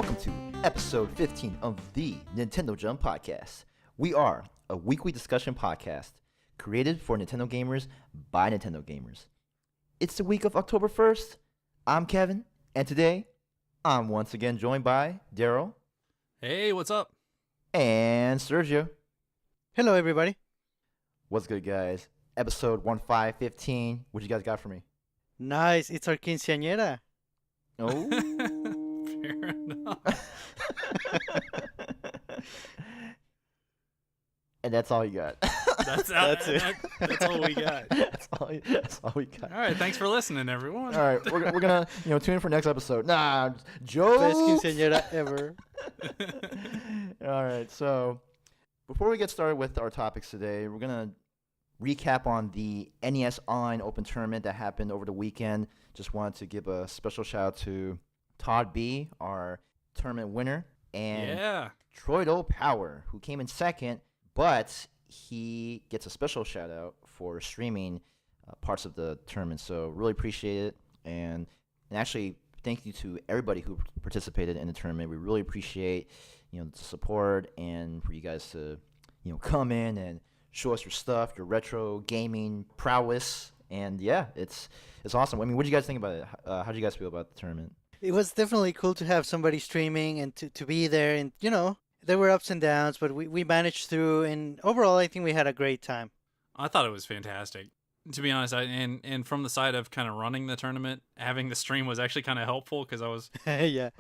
welcome to episode 15 of the Nintendo Jump Podcast. We are a weekly discussion podcast created for Nintendo gamers by Nintendo gamers. It's the week of October 1st. I'm Kevin, and today I'm once again joined by Daryl. Hey, what's up? And Sergio. Hello, everybody. What's good, guys? Episode 1515. What you guys got for me? Nice. It's our quinceañera. Oh. Fair enough. And that's all you got. That's it. That's all we got. That's all we got. All right, thanks for listening, everyone. All right, we're gonna tune in for next episode. Nah, jokes. Best quinceañera ever. All right, so before we get started with our topics today, we're gonna recap on the NES Online Open Tournament that happened over the weekend. Just wanted to give a special shout out to Todd B, our tournament winner, and Troido Power, who came in second, but he gets a special shout out for streaming parts of the tournament. So really appreciate it, and actually thank you to everybody who participated in the tournament. We really appreciate the support and for you guys to come in and show us your stuff, your retro gaming prowess, and yeah, it's awesome. I mean, what do you guys think about it? How do you guys feel about the tournament? It was definitely cool to have somebody streaming and to be there. And, there were ups and downs, but we managed through. And overall, I think we had a great time. I thought it was fantastic. To be honest, and from the side of kind of running the tournament, having the stream was actually kind of helpful because I was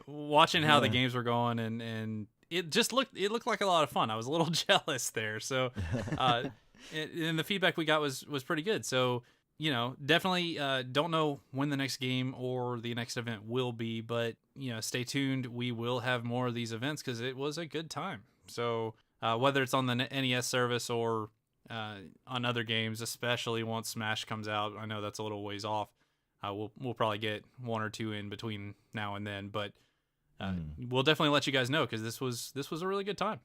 watching how the games were going, and it looked like a lot of fun. I was a little jealous there. So, and the feedback we got was pretty good. So, definitely don't know when the next game or the next event will be, but stay tuned. We will have more of these events because it was a good time. So whether it's on the NES service or on other games, especially once Smash comes out, I know that's a little ways off. We'll probably get one or two in between now and then, but we'll definitely let you guys know because this was a really good time.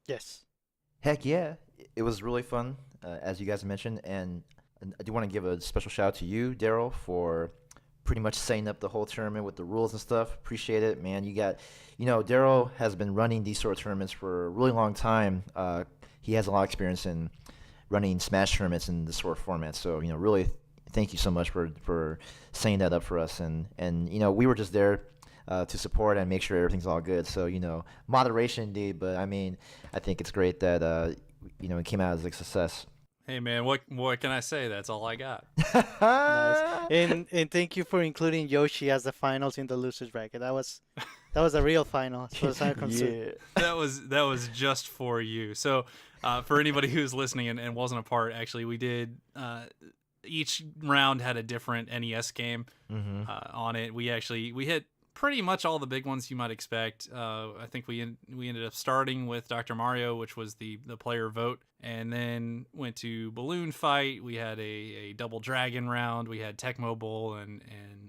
Yes. Heck yeah, it was really fun, as you guys mentioned, and I do want to give a special shout out to you, Daryl, for pretty much setting up the whole tournament with the rules and stuff. Appreciate it, man. Daryl has been running these sort of tournaments for a really long time. He has a lot of experience in running Smash tournaments in this sort of format. So, really thank you so much for setting that up for us. And we were just there to support and make sure everything's all good. So, moderation indeed. But, I mean, I think it's great that, it came out as a success. Hey man, what can I say? That's all I got. Nice. And thank you for including Yoshi as the finals in the losers bracket. That was a real final as far as I'm concerned. That was just for you. So for anybody who's listening and wasn't a part, actually we did each round had a different NES game on it. We hit pretty much all the big ones you might expect. I think we ended up starting with Dr. Mario, which was the player vote, and then went to Balloon Fight. We had a Double Dragon round. We had Tecmo Bowl and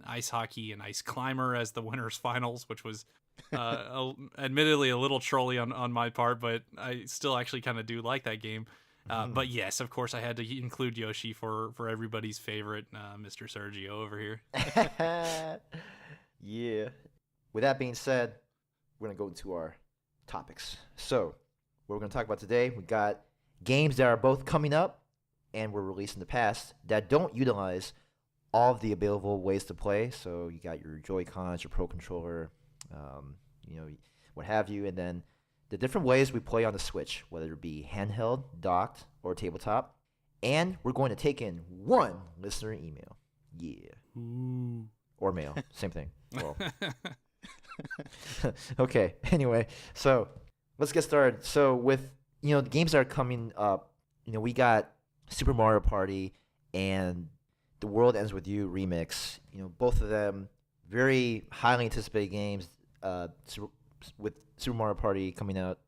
Ice Hockey and Ice Climber as the winners finals, which was admittedly a little trolly on my part, but I still actually kind of do like that game. But yes, of course, I had to include Yoshi for everybody's favorite, Mr. Sergio over here. Yeah. With that being said, we're going to go into our topics. So, what we're going to talk about today, we got games that are both coming up and were released in the past that don't utilize all of the available ways to play. So, you got your Joy-Cons, your Pro Controller, what have you, and then the different ways we play on the Switch, whether it be handheld, docked, or tabletop. And we're going to take in one listener email. Yeah. Ooh. Or mail. Same thing. Well. Okay. Anyway, so let's get started. So with the games that are coming up, we got Super Mario Party and The World Ends With You remix. Both of them very highly anticipated games. With Super Mario Party coming out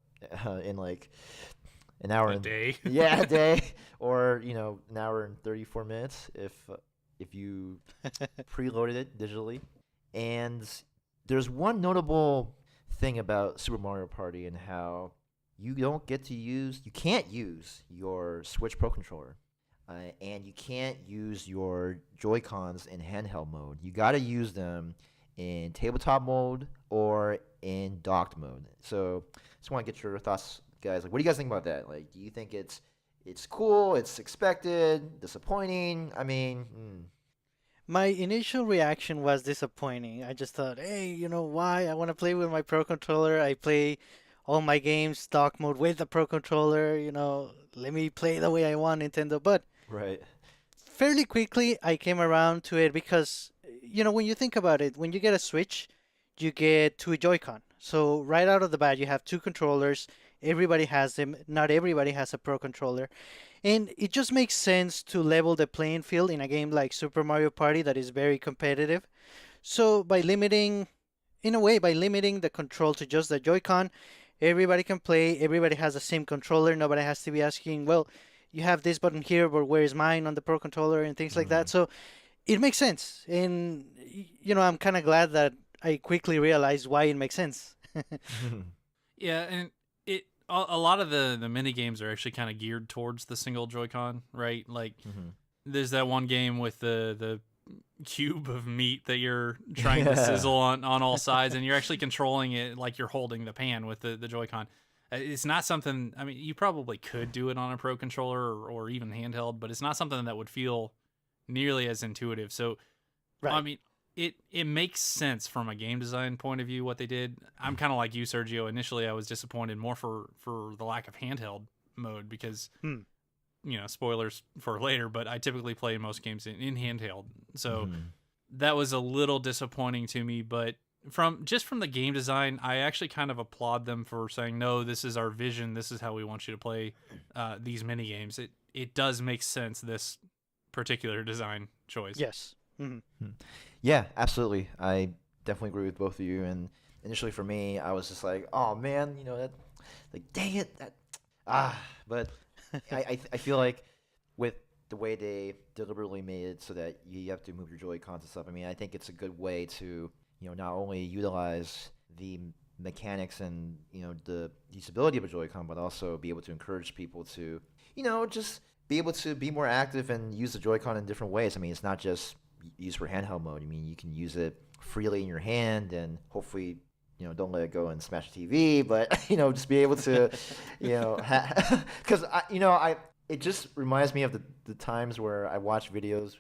in like an hour a day. Yeah, a day, or an hour and 34 minutes if you preloaded it digitally. And there's one notable thing about Super Mario Party and how you can't use your Switch Pro Controller. And you can't use your Joy-Cons in handheld mode. You got to use them in tabletop mode or in docked mode. So just want to get your thoughts, guys. Like, what do you guys think about that? Like, do you think it's cool, it's expected, disappointing? I mean, My initial reaction was disappointing. I just thought, hey, why? I want to play with my Pro Controller. I play all my games stock mode with the Pro Controller. Let me play the way I want, Nintendo. But right. fairly quickly, I came around to it because, when you think about it, when you get a Switch, you get two Joy-Con. So right out of the bat, you have two controllers. Everybody has them. Not everybody has a Pro Controller. And it just makes sense to level the playing field in a game like Super Mario Party that is very competitive. So in a way, by limiting the control to just the Joy-Con, everybody can play, everybody has the same controller, nobody has to be asking, well, you have this button here, but where is mine on the Pro Controller and things like that. So it makes sense. And, I'm kind of glad that I quickly realized why it makes sense. Yeah, and a lot of the mini games are actually kind of geared towards the single Joy-Con, right? Like, there's that one game with the cube of meat that you're trying to sizzle on all sides, and you're actually controlling it like you're holding the pan with the Joy-Con. It's not something, I mean, you probably could do it on a Pro Controller or even handheld, but it's not something that would feel nearly as intuitive. So, right. I mean, it makes sense from a game design point of view what they did. I'm kind of like you, Sergio. Initially, I was disappointed more for the lack of handheld mode because, spoilers for later, but I typically play most games in handheld. So that was a little disappointing to me. But from the game design, I actually kind of applaud them for saying, no, this is our vision. This is how we want you to play these mini games. It does make sense, this particular design choice. Yes. Yeah, absolutely. I definitely agree with both of you. And initially for me, I was just like, oh man, that, like, dang it, but I feel like with the way they deliberately made it so that you have to move your Joy-Cons and stuff, I mean, I think it's a good way to, not only utilize the mechanics and, the usability of a Joy-Con, but also be able to encourage people to, just be able to be more active and use the Joy-Con in different ways. I mean, it's not just used for handheld mode. I mean, you can use it freely in your hand and hopefully, don't let it go and smash the TV, but, just be able to, because, it just reminds me of the times where I watch videos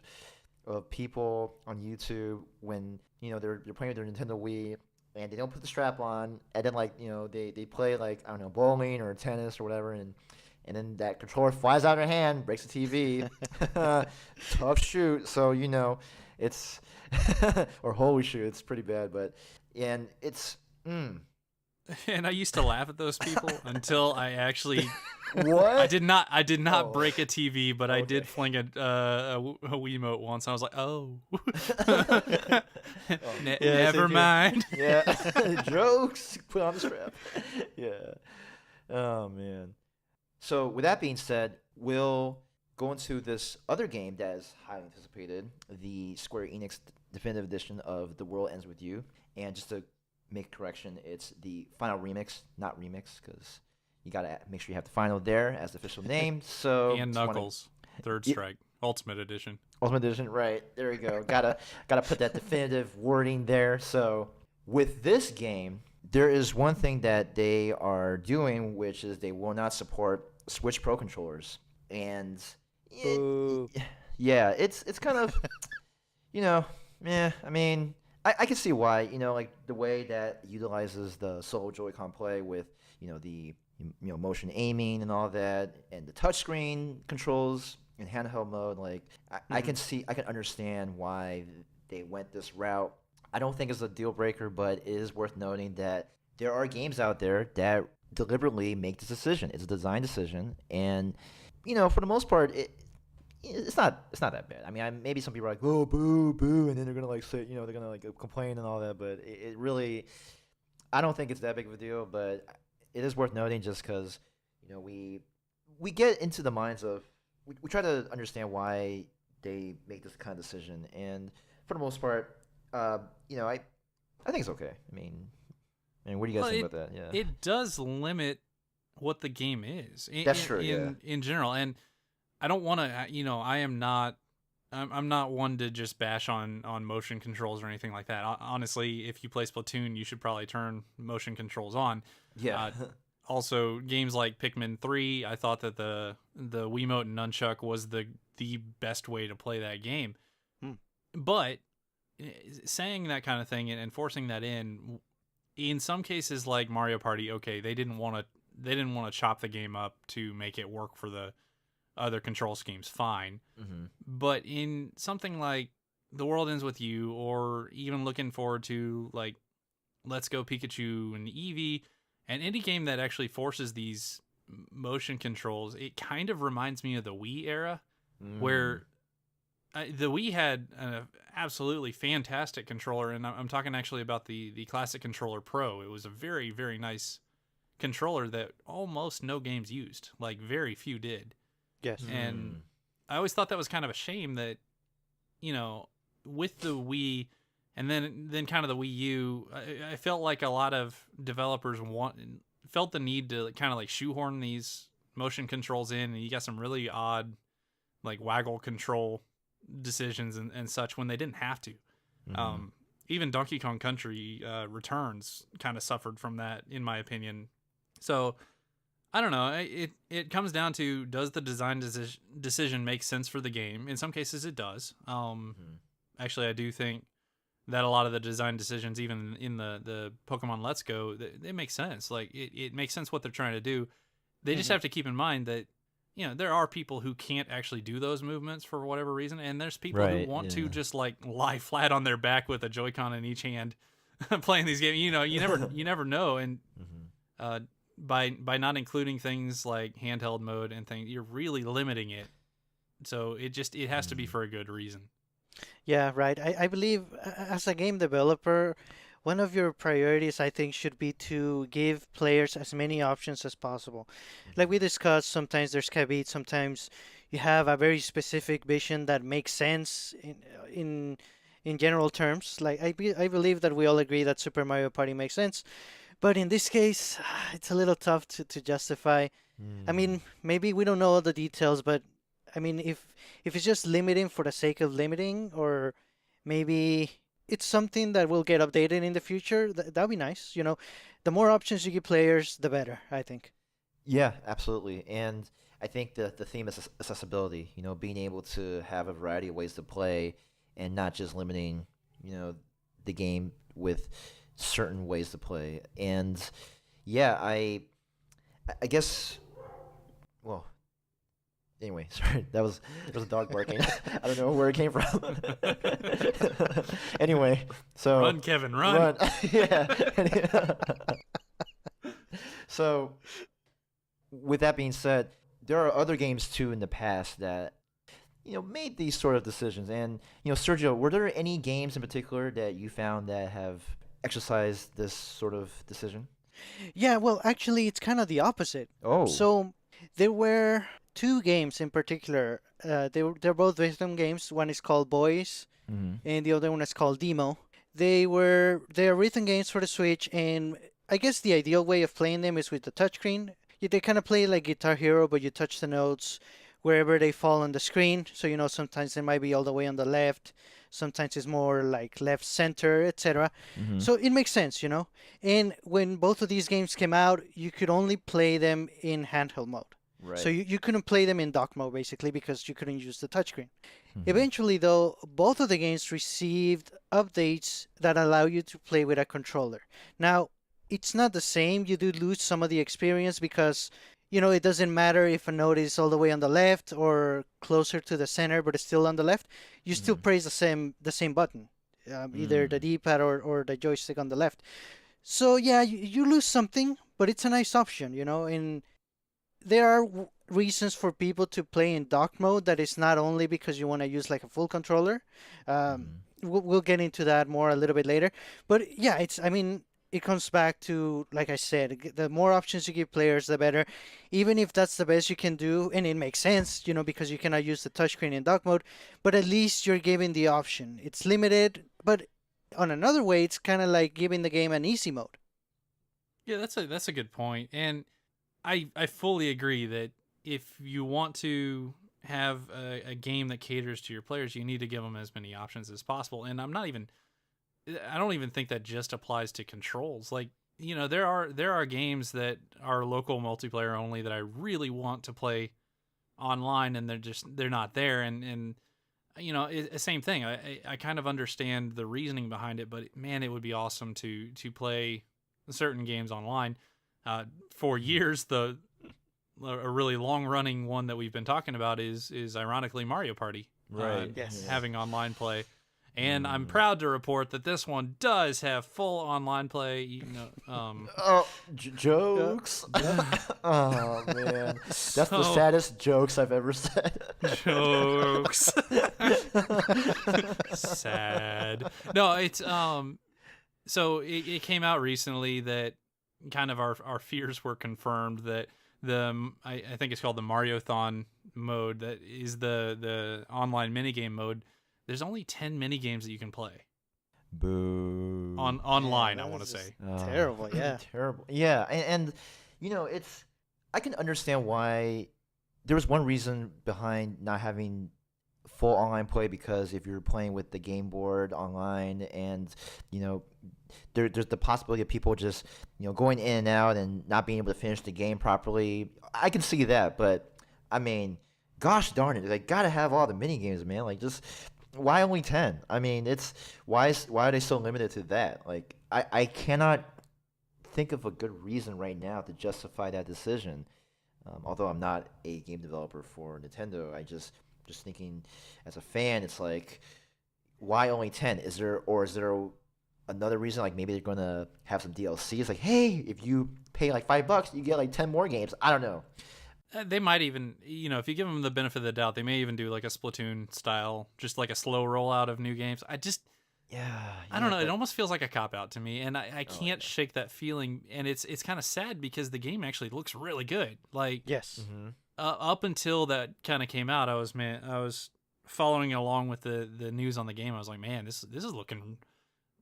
of people on YouTube when, they're playing with their Nintendo Wii and they don't put the strap on, and then, like, they play, like, I don't know, bowling or tennis or whatever, and then that controller flies out of their hand, breaks the TV. Tough shoot. So, it's, or holy shoot, it's pretty bad. And it's, And I used to laugh at those people until I actually. What? I did not break a TV, but I did fling a Wiimote once. And I was like, oh. Never mind. Yeah. Jokes. Put on the strap. Yeah. Oh, man. So with that being said, we'll go into this other game that is highly anticipated, the Square Enix Definitive Edition of The World Ends With You. And just to make a correction, it's the Final Remix, not Remix, because you got to make sure you have the Final there as the official name. So and Knuckles, Third Strike, Ultimate Edition. Ultimate Edition, right. There we go. Gotta put that definitive wording there. So with this game, there is one thing that they are doing, which is they will not support Switch Pro controllers. And yeah, it's kind of, I mean, I can see why, like the way that utilizes the solo Joy-Con play with, the motion aiming and all that, and the touchscreen controls in handheld mode. Like, I can understand why they went this route. I don't think it's a deal breaker, but it is worth noting that there are games out there that deliberately make this decision. It's a design decision, and for the most part, it's not that bad. I mean, maybe some people are like, oh, boo, boo, and then they're gonna like say, they're gonna like complain and all that, but it really, I don't think it's that big of a deal. But it is worth noting just because we get into the minds of we try to understand why they make this kind of decision, and for the most part, I think it's okay. I mean, what do you guys think about that? Yeah, it does limit what the game is. That's true. In general, and I don't want to. I am not I'm not one to just bash on motion controls or anything like that. Honestly, if you play Splatoon, you should probably turn motion controls on. Yeah. Also, games like Pikmin 3, I thought that the Wiimote and Nunchuck was the best way to play that game. But saying that kind of thing and forcing that in some cases like Mario Party, okay, they didn't want to chop the game up to make it work for the other control schemes, fine. But in something like The World Ends With You, or even looking forward to like Let's Go Pikachu and Eevee, an indie game that actually forces these motion controls, it kind of reminds me of the Wii era, where the Wii had an absolutely fantastic controller, and I'm talking actually about the Classic Controller Pro. It was a very, very nice controller that almost no games used, like very few did. Yes. And I always thought that was kind of a shame that, with the Wii and then kind of the Wii U, I felt like a lot of developers felt the need to kind of like shoehorn these motion controls in, and you got some really odd like waggle control decisions and such when they didn't have to. Even Donkey Kong Country Returns kind of suffered from that, in my opinion. So I don't know. It comes down to, does the design decision make sense for the game? In some cases, it does. Actually, I do think that a lot of the design decisions, even in the Pokemon Let's Go, they make sense. Like it makes sense what they're trying to do. They just have to keep in mind that there are people who can't actually do those movements for whatever reason, and there's people who want to just like lie flat on their back with a Joy-Con in each hand, playing these games. You never know, and by not including things like handheld mode and things, you're really limiting it. So it has to be for a good reason. Yeah, right. I believe as a game developer, one of your priorities, I think, should be to give players as many options as possible. Like we discussed, sometimes there's caveats, sometimes you have a very specific vision that makes sense in general terms. Like I believe that we all agree that Super Mario Party makes sense, but in this case, it's a little tough to justify. I mean, maybe we don't know all the details, but I mean, if it's just limiting for the sake of limiting, or maybe it's something that will get updated in the future, that'd be nice. The more options you give players, the better, I think. Yeah, absolutely. And I think the theme is accessibility, being able to have a variety of ways to play and not just limiting, the game with certain ways to play. And yeah, I guess, well, anyway, sorry, there was a dog barking. I don't know where it came from. Anyway, so run, Kevin, run. Yeah. So, with that being said, there are other games too in the past that made these sort of decisions. And Sergio, were there any games in particular that you found that have exercised this sort of decision? Yeah, well, actually, it's kind of the opposite. Oh. So there were two games in particular. They're both rhythm games. One is called Boys, and the other one is called Demo. They are rhythm games for the Switch, and I guess the ideal way of playing them is with the touchscreen. They kind of play like Guitar Hero, but you touch the notes wherever they fall on the screen. So sometimes they might be all the way on the left, sometimes it's more like left center, etc. So it makes sense. And when both of these games came out, you could only play them in handheld mode. Right. So you couldn't play them in dock mode, basically, because you couldn't use the touchscreen. Eventually, though, both of the games received updates that allow you to play with a controller. Now, it's not the same. You do lose some of the experience because, it doesn't matter if a note is all the way on the left or closer to the center, but it's still on the left. You still press the same button, either the D-pad or the joystick on the left. So, yeah, you lose something, but it's a nice option, and there are reasons for people to play in dock mode that is not only because you want to use like a full controller. We'll get into that more a little bit later. But yeah, it comes back to, like I said, the more options you give players, the better. Even if that's the best you can do, and it makes sense, because you cannot use the touchscreen in dock mode, but at least you're giving the option. It's limited, but on another way, it's kind of like giving the game an easy mode. Yeah, that's a good point. And I fully agree that if you want to have a game that caters to your players, you need to give them as many options as possible. And I don't even think that just applies to controls. Like, there are games that are local multiplayer only that I really want to play online, and they're not there. And same thing. I kind of understand the reasoning behind it, but man, it would be awesome to play certain games online. For years, a really long running one that we've been talking about is ironically Mario Party. Right. Yes. Having online play. And I'm proud to report that this one does have full online play. Jokes. Oh man, that's the saddest jokes I've ever said. Jokes. Sad. No, it's so it came out recently that kind of our fears were confirmed that I think it's called the Mariothon mode, that is the online minigame mode. There's only 10 minigames that you can play. Boo. Online, I want to say. Terrible, yeah. Terrible. Yeah, and I can understand why there was one reason behind not having full online play, because if you're playing with the game board online and, there's the possibility of people just, going in and out and not being able to finish the game properly. I can see that, but, I mean, gosh darn it, they got to have all the minigames, man. Like, just... why only 10? I mean, why are they so limited to that? Like, I cannot think of a good reason right now to justify that decision. Although I'm not a game developer for Nintendo, I just thinking as a fan, it's like, why only 10? Is there another reason? Like, maybe they're gonna have some DLC. It's like, hey, if you pay like $5, you get like 10 more games. I don't know. They might even, if you give them the benefit of the doubt, they may even do like a Splatoon style, just like a slow rollout of new games. I don't know. It almost feels like a cop out to me, and I can't shake that feeling. And it's kind of sad because the game actually looks really good. Like, yes, up until that kind of came out, I was following along with the news on the game. I was like, man, this is looking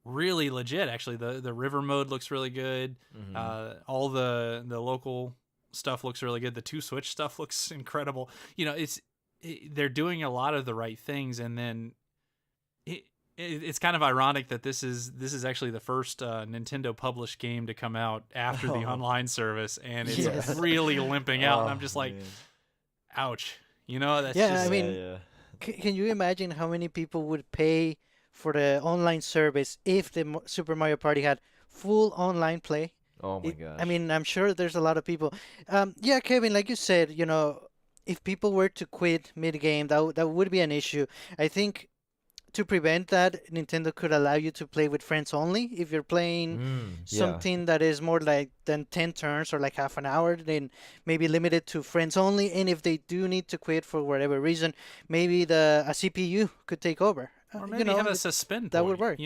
really legit. Actually, the river mode looks really good. All the local stuff looks really good. The 2-switch stuff looks incredible. They're doing a lot of the right things, and then it's kind of ironic that this is actually the first Nintendo published game to come out after the online service, and it's really limping out. And I'm just like, ouch. That's just... I mean, can you imagine how many people would pay for the online service if the Super Mario Party had full online play? Oh my gosh. I mean, I'm sure there's a lot of people. Yeah, Kevin, like you said, if people were to quit mid-game, that would be an issue. I think to prevent that, Nintendo could allow you to play with friends only. If you're playing something that is more like than 10 turns or like half an hour, then maybe limit it to friends only. And if they do need to quit for whatever reason, maybe a CPU could take over. Or maybe have a suspend point, that would work.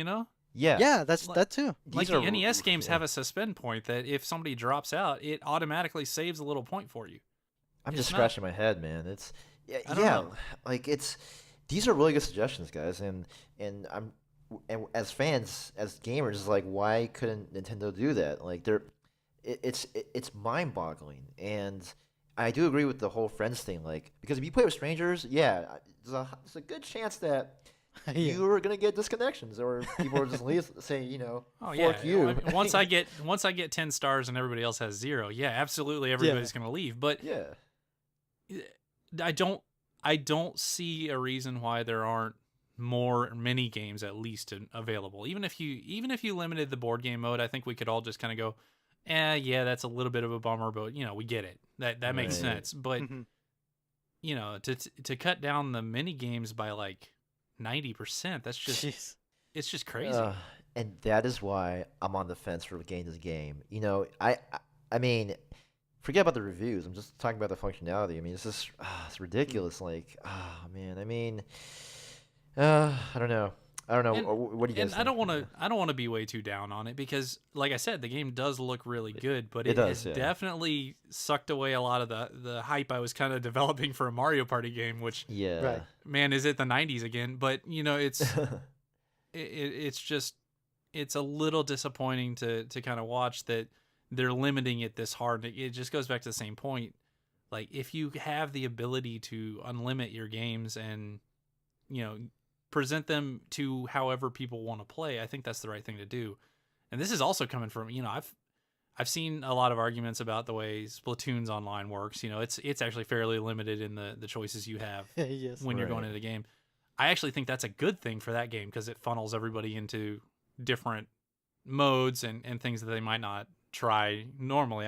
Yeah, that's that too. Like the NES games have a suspend point that if somebody drops out, it automatically saves a little point for you. I'm just scratching my head, man. It's I don't know. like these are really good suggestions, guys, and as fans, as gamers, it's like, why couldn't Nintendo do that? Like, it's mind-boggling, and I do agree with the whole friends thing. Like, because if you play with strangers, there's a good chance that you are gonna get disconnections, or people are just say, fork you. I mean, once I get 10 stars and everybody else has 0, absolutely everybody's gonna leave. But I don't see a reason why there aren't more mini games at least available. Even if you limited the board game mode, I think we could all just kind of go, that's a little bit of a bummer, but we get it. That makes sense. But to cut down the mini games by like 90%, that's just it's just crazy. And that is why I'm on the fence for getting this game. I mean, forget about the reviews. I'm just talking about the functionality. I mean, it's just it's ridiculous. Like, man. I mean, I don't know. What do you guys think? I don't want to be way too down on it, because, like I said, the game does look really good, but it has definitely sucked away a lot of the hype I was kind of developing for a Mario Party game. Which, man, is it the 90s again? But it's it's a little disappointing to kind of watch that they're limiting it this hard. It just goes back to the same point. Like, if you have the ability to unlimit your games and, present them to however people want to play, I think that's the right thing to do. And this is also coming from, I've seen a lot of arguments about the way Splatoon's online works. It's actually fairly limited in the choices you have Yes. when you're going into the game. I actually think that's a good thing for that game because it funnels everybody into different modes and things that they might not try normally.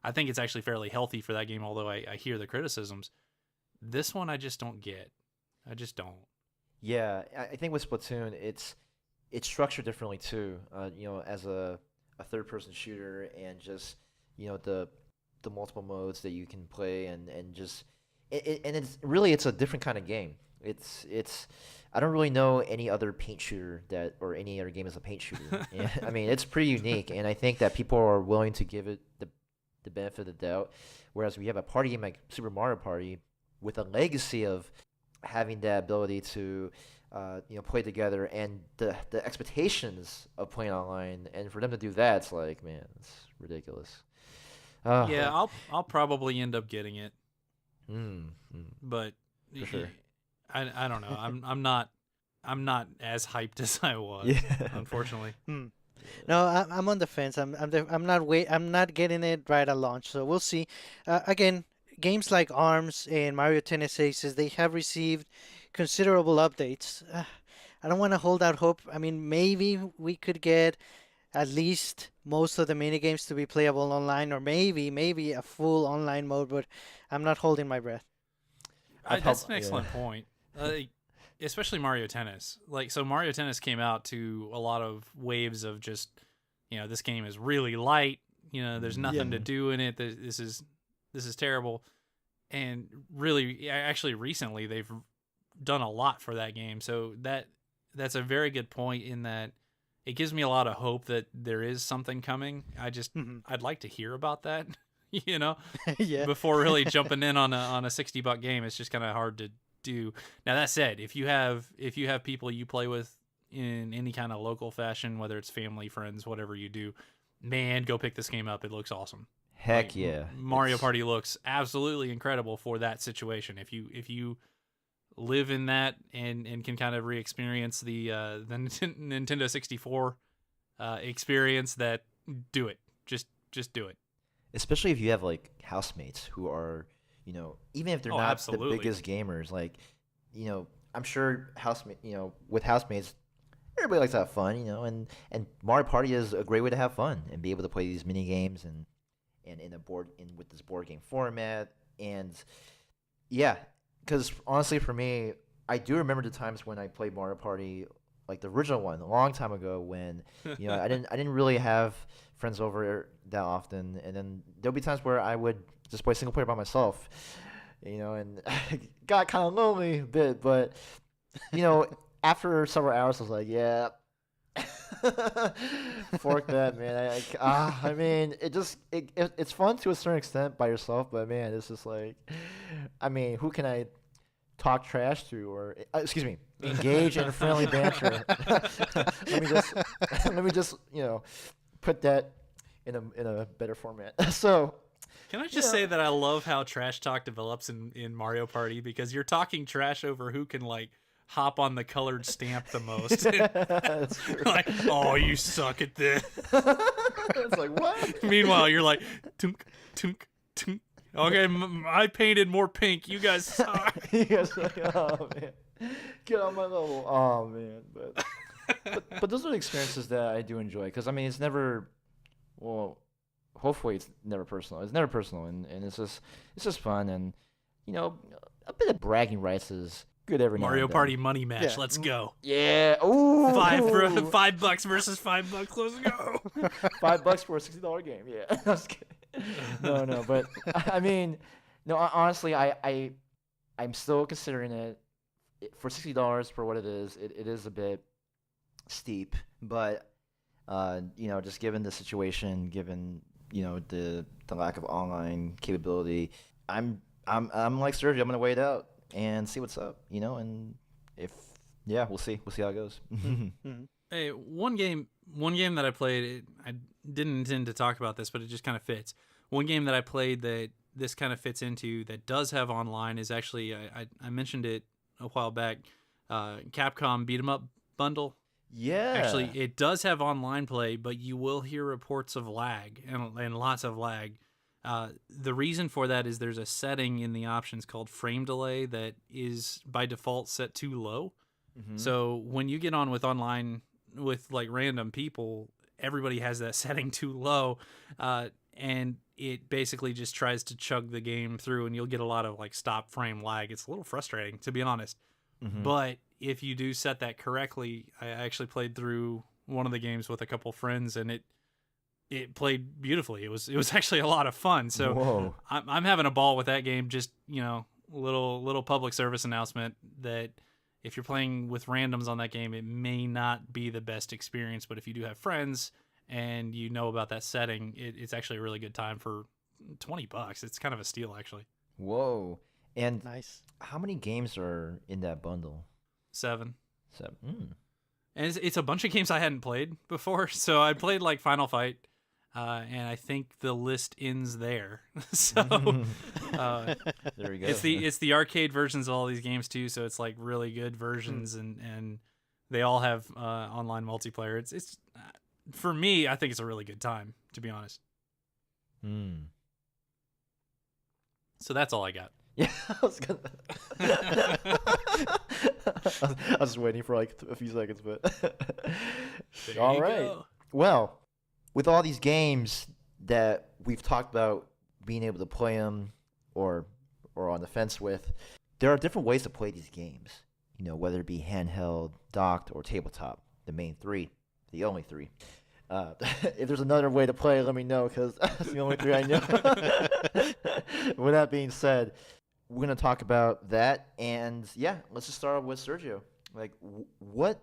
I think it's actually fairly healthy for that game, although I hear the criticisms. This one I just don't get. I just don't. Yeah, I think with Splatoon, it's structured differently too. As a third-person shooter, and just the multiple modes that you can play, and just it's a different kind of game. It's I don't really know any other paint shooter or any other game as a paint shooter. I mean, it's pretty unique, and I think that people are willing to give it the benefit of the doubt. Whereas we have a party game like Super Mario Party with a legacy of having that ability to play together, and the expectations of playing online, and for them to do that, it's like, man, it's ridiculous. Yeah, I'll probably end up getting it. But for sure. I don't know. I'm not as hyped as I was, unfortunately. No, I'm on the fence. I'm not getting it right at launch, so we'll see. Again, games like ARMS and Mario Tennis Aces, they have received considerable updates. I don't want to hold out hope. I mean, maybe we could get at least most of the minigames to be playable online, or maybe a full online mode, but I'm not holding my breath. That's an excellent point. Especially Mario Tennis. So Mario Tennis came out to a lot of waves of just, this game is really light. There's nothing to do in it. This is terrible. And really, actually, recently they've done a lot for that game. So that's a very good point in that it gives me a lot of hope that there is something coming. I'd like to hear about that, Yeah. before really jumping in on a $60 game. It's just kind of hard to do. Now, that said, if you have people you play with in any kind of local fashion, whether it's family, friends, whatever you do, man, go pick this game up. It looks awesome. Heck yeah. Mario Party looks absolutely incredible for that situation. If you live in that and can kind of re-experience the Nintendo 64 experience, that do it. Just do it. Especially if you have like housemates who are, even if they're not absolutely. the biggest gamers, like, I'm sure with housemates, everybody likes to have fun, and Mario Party is a great way to have fun and be able to play these mini games and with this board game format. And yeah, because honestly for me, I do remember the times when I played Mario Party, like the original one, a long time ago, when I didn't really have friends over that often, and then there'll be times where I would just play single player by myself, and got kind of lonely a bit, but after several hours I was like, yeah, fork that, man. I mean, it's fun to a certain extent by yourself, but man, it's just like, I mean, who can I talk trash to, or engage in friendly banter? let me just put that in a better format. So can I just say that I love how trash talk develops in Mario Party, because you're talking trash over who can hop on the colored stamp the most. That's true. Like, oh, you suck at this. It's like, what? Meanwhile, you're like, tunk, tunk, tunk. Okay, I painted more pink. You guys suck. You guys are like, oh man, get on my level. Oh man, but those are the experiences that I do enjoy, because I mean, it's never, well, hopefully it's never personal. It's never personal, and it's just fun, and a bit of bragging rights is good every now Mario and then. Party money match. Yeah. Let's go. Yeah. Ooh. $5 versus $5. Let's go. $5 for a $60 game. Yeah. I was kidding. No, but I mean, no. Honestly, I'm still considering it for $60 for what it is. It is a bit steep, but just given the situation, given the lack of online capability, I'm like Sergio. I'm gonna wait it out and see what's up, and we'll see how it goes. Hey, one game that I played, I didn't intend to talk about this, but it just kind of fits. One game that I played this kind of fits into that does have online is actually I mentioned it a while back. Capcom Beat 'em Up bundle. Yeah. Actually, it does have online play, but you will hear reports of lag and lots of lag. The reason for that is there's a setting in the options called frame delay that is by default set too low. Mm-hmm. So when you get on with online with like random people, everybody has that setting too low, and it basically just tries to chug the game through, and you'll get a lot of like stop frame lag. It's a little frustrating, to be honest. Mm-hmm. But if you do set that correctly, I actually played through one of the games with a couple friends, and it played beautifully. It was actually a lot of fun. So Whoa. I'm having a ball with that game. Just, little public service announcement that if you're playing with randoms on that game, it may not be the best experience. But if you do have friends and you know about that setting, it's actually a really good time for $20. It's kind of a steal, actually. Whoa. And Nice. how many games are in that bundle? 7. 7. And it's a bunch of games I hadn't played before. So I played like Final Fight. And I think the list ends there. So There we go. it's the arcade versions of all these games too. So it's like really good versions, and they all have online multiplayer. It's for me, I think it's a really good time, to be honest. So that's all I got. Yeah, I was gonna. I was just waiting for like a few seconds, but There all you right. go. Well, with all these games that we've talked about being able to play them or on the fence with, there are different ways to play these games. Whether it be handheld, docked, or tabletop. The main three, the only three. If there's another way to play, let me know, because that's the only three I know. With that being said, we're gonna talk about that, and yeah, let's just start with Sergio. Like, what's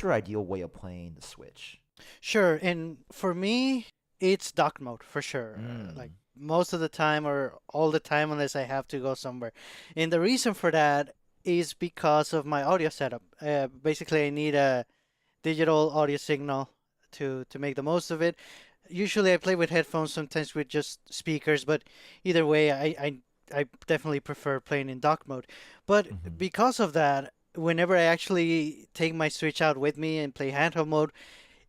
your ideal way of playing the Switch? Sure, and for me, it's dock mode for sure. Like most of the time or all the time, unless I have to go somewhere. And the reason for that is because of my audio setup. Basically, I need a digital audio signal to make the most of it. Usually, I play with headphones, sometimes with just speakers, but either way, I definitely prefer playing in dock mode. But because of that, whenever I actually take my Switch out with me and play handheld mode,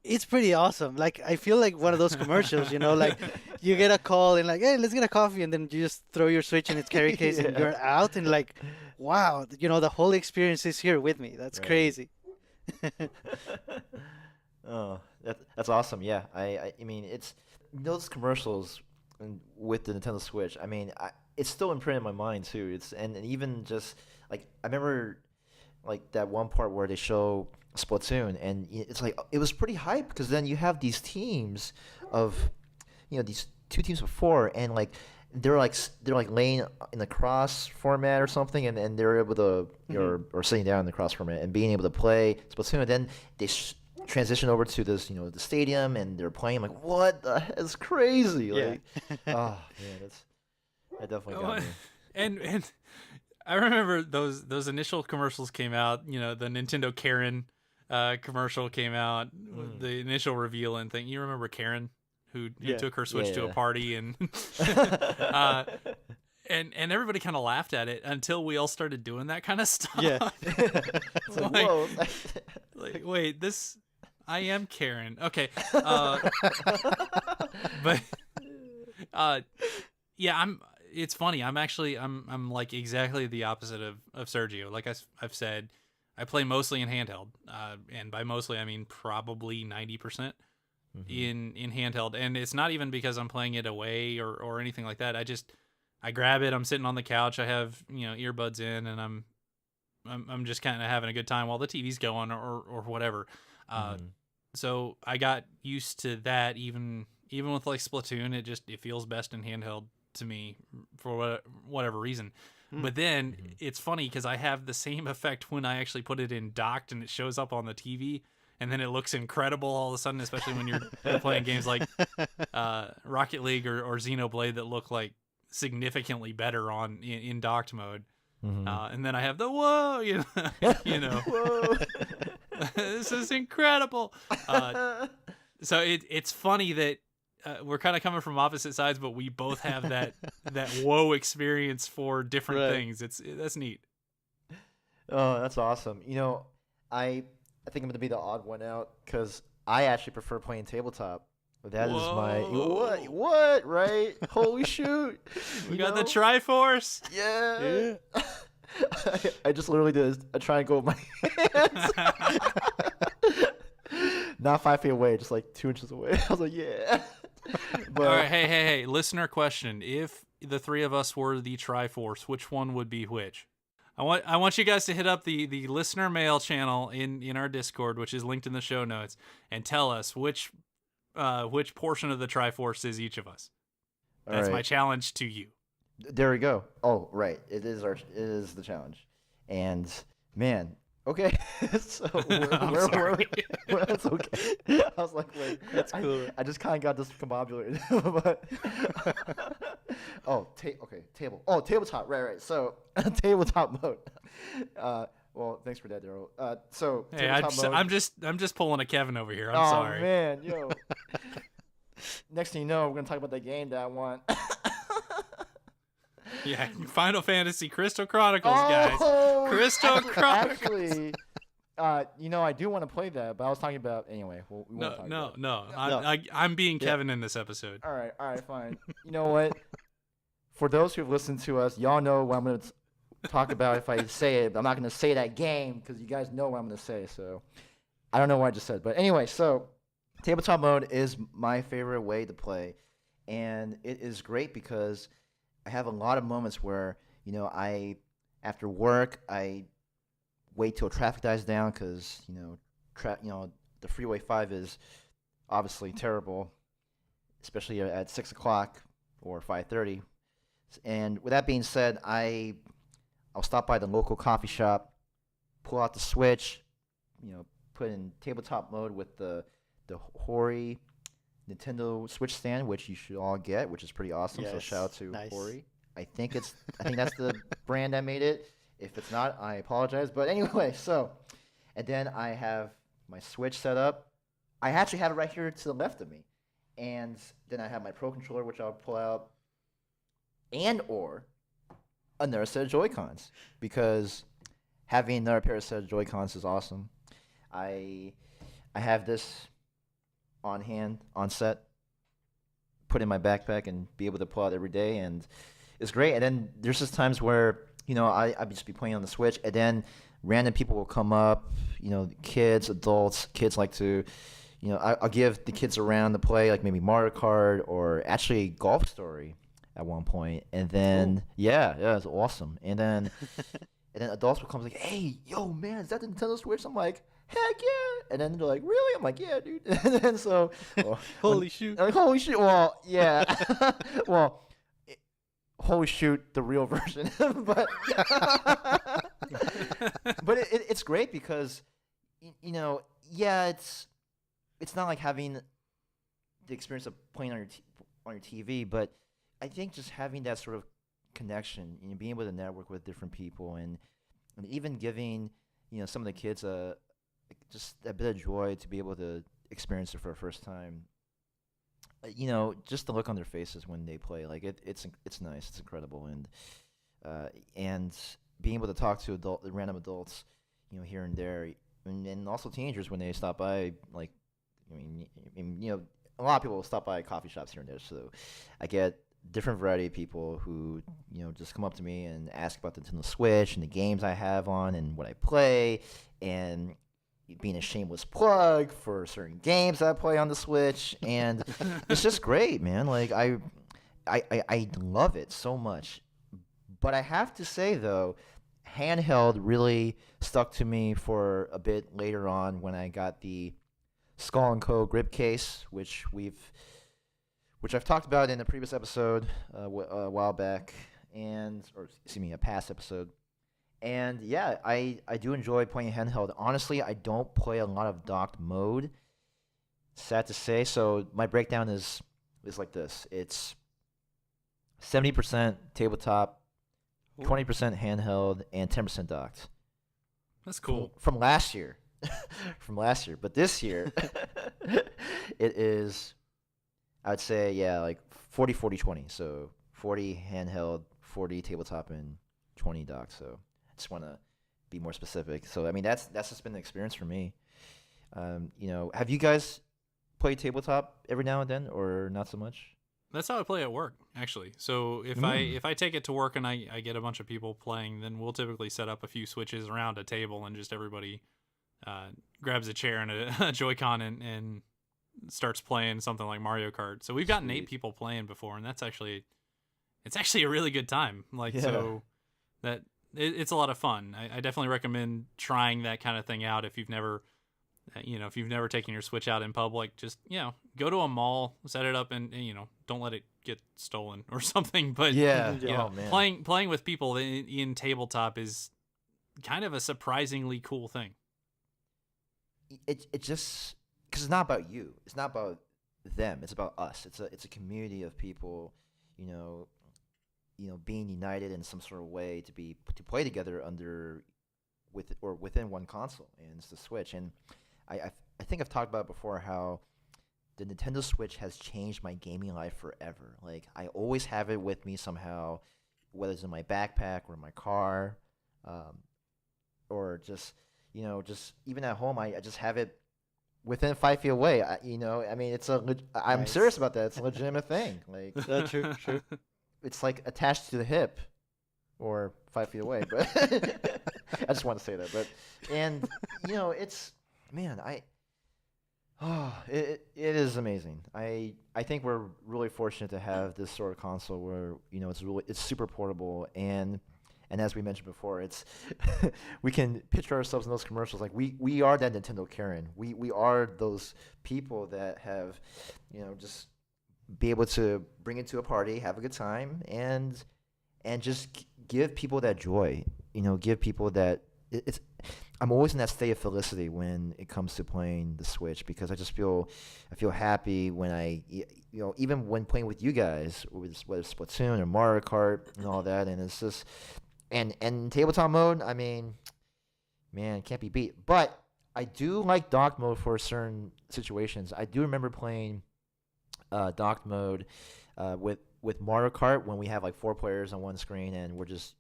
it's pretty awesome. Like, I feel like one of those commercials, like you get a call and like, hey, let's get a coffee, and then you just throw your Switch in its carry case and you're out, and like, wow, the whole experience is here with me. That's crazy. Oh, that's awesome. Yeah, I mean, it's those commercials with the Nintendo Switch. I mean, it's still imprinted in my mind too. And even just like I remember like that one part where they show Splatoon, and it's like it was pretty hype because then you have these teams of these two teams of 4, and like they're like laying in the cross format or something, and they're able to or sitting down in the cross format and being able to play Splatoon. And then they transition over to this the stadium, and they're playing. I'm like, what the hell? It's crazy. Yeah. Like, oh yeah, that definitely got me. And I remember those initial commercials came out. The Nintendo Karen commercial came out. The initial reveal and thing. You remember Karen, who took her Switch to a party and and everybody kind of laughed at it until we all started doing that kind of stuff. Yeah. It's like, whoa. Like, wait, this. I am Karen. Okay. But yeah, it's funny. I'm like exactly the opposite of Sergio. Like I've said, I play mostly in handheld. And by mostly I mean probably 90% in handheld. And it's not even because I'm playing it away or anything like that. I grab it, I'm sitting on the couch, I have, earbuds in, and I'm just kind of having a good time while the TV's going or whatever. So I got used to that. Even with like Splatoon, it feels best in handheld to me for whatever reason. But then it's funny because I have the same effect when I actually put it in docked and it shows up on the TV, and then it looks incredible all of a sudden, especially when you're playing games like Rocket League or Xenoblade that look like significantly better in docked mode. And then I have the whoa, Whoa. This is incredible. So it's funny that we're kind of coming from opposite sides, but we both have that whoa experience for different things. That's neat. Oh, that's awesome. I think I'm gonna be the odd one out because I actually prefer playing tabletop. That is my what right? Holy shoot! We got the Triforce. Yeah. I just literally did a triangle with my hands. Not 5 feet away, just like 2 inches away. I was like, yeah. But, all right, hey, listener question: if the three of us were the Triforce, which one would be which? I want you guys to hit up the listener mail channel in our Discord, which is linked in the show notes, and tell us which portion of the Triforce is each of us. That's my challenge to you. There we go. Oh, right. It is the challenge. And man, okay. So where were we? Well, that's okay. I was like, wait, that's cool. I just kind of got discombobulated. But okay, table. Oh, tabletop. Right. So tabletop mode. Well, thanks for that, Daryl. So hey, I'm just pulling a Kevin over here. I'm sorry. Oh man, yo. Next thing you know, we're gonna talk about the game that I want. Yeah, Final Fantasy Crystal Chronicles, guys. Crystal Chronicles. Actually, I do want to play that, but I was talking about anyway. No. I'm being Kevin in this episode. All right, fine. You know what? For those who've listened to us, y'all know what I'm going to talk about if I say it. But I'm not going to say that game because you guys know what I'm going to say. So I don't know what I just said, but anyway. So tabletop mode is my favorite way to play, and it is great because I have a lot of moments where after work I wait till traffic dies down because the Freeway 5 is obviously terrible, especially at 6 o'clock or 5:30. And with that being said, I'll stop by the local coffee shop, pull out the Switch, put in tabletop mode with the Hori Nintendo Switch stand, which you should all get, which is pretty awesome. Yes, so shout out to Hori. I think that's the brand that made it. If it's not, I apologize. But anyway, and then I have my Switch set up. I actually have it right here to the left of me. And then I have my Pro Controller, which I'll pull out, or another set of Joy-Cons, because having another pair of set of Joy-Cons is awesome. I have this on hand, on set, put in my backpack and be able to pull out every day, and it's great. And then there's just times where I'd just be playing on the Switch, and then random people will come up, kids, adults. Kids like to, I'll give the kids around to play, like maybe Mario Kart or actually Golf Story at one point. And then, yeah, it's awesome. And then adults will come like, hey, yo, man, is that the Nintendo Switch? I'm like, heck yeah. And then they're like, really? I'm like, yeah, dude. And then holy shoot. Holy shoot. Well, yeah. Well, holy shoot, the real version. but it's great because it's not like having the experience of playing on your TV, but I think just having that sort of connection, being able to network with different people, and even giving some of the kids just a bit of joy to be able to experience it for the first time. Just the look on their faces when they play, like it's nice, it's incredible, and being able to talk to random adults, here and there, and also teenagers when they stop by, like, a lot of people will stop by coffee shops here and there, so I get different variety of people who just come up to me and ask about the Nintendo Switch and the games I have on and what I play, and being a shameless plug for certain games that I play on the Switch, and it's just great, man. Like I love it so much. But I have to say though, handheld really stuck to me for a bit later on when I got the Skull & Co. grip case, which I've talked about in a previous episode a while back, a past episode. And yeah, I do enjoy playing handheld. Honestly, I don't play a lot of docked mode. Sad to say. So my breakdown is like this. It's 70% tabletop, 20% handheld, and 10% docked. That's cool. From last year. But this year, it is, I'd say yeah, like 40, 40, 20. So 40 handheld, 40 tabletop, and 20 dock. So I just want to be more specific. So I mean that's just been the experience for me. Have you guys played tabletop every now and then, or not so much? That's how I play at work, actually. So if I take it to work and I get a bunch of people playing, then we'll typically set up a few switches around a table and just everybody grabs a chair and a Joy-Con and starts playing something like Mario Kart. So we've gotten 8 people playing before, and it's actually a really good time. So that it's a lot of fun. I definitely recommend trying that kind of thing out if you've never. If you've never taken your Switch out in public, just go to a mall, set it up, and don't let it get stolen or something. But Oh, man. playing with people in tabletop is kind of a surprisingly cool thing. It just because it's not about you, it's not about them, it's about us. It's a community of people, being united in some sort of way to play together within one console, and it's the Switch. And I think I've talked about it before how the Nintendo Switch has changed my gaming life forever. Like I always have it with me somehow, whether it's in my backpack or in my car, or just even at home. I just have it within 5 feet away. I mean, I'm Nice. serious about that. It's a legitimate thing. Like True. it's like attached to the hip, or 5 feet away. But I just want to say that. But it's. Man, it is amazing. I think we're really fortunate to have this sort of console where it's super portable, and as we mentioned before, it's we can picture ourselves in those commercials. Like we are that Nintendo Karen. We are those people that have just be able to bring it to a party, have a good time, and just give people that joy. Give people that it's. I'm always in that state of felicity when it comes to playing the Switch, because I feel happy when even when playing with you guys, whether it's Splatoon or Mario Kart and all that, and it's just and tabletop mode. I mean, man, can't be beat. But I do like dock mode for certain situations. I do remember playing dock mode with Mario Kart when we have like 4 players on one screen and we're just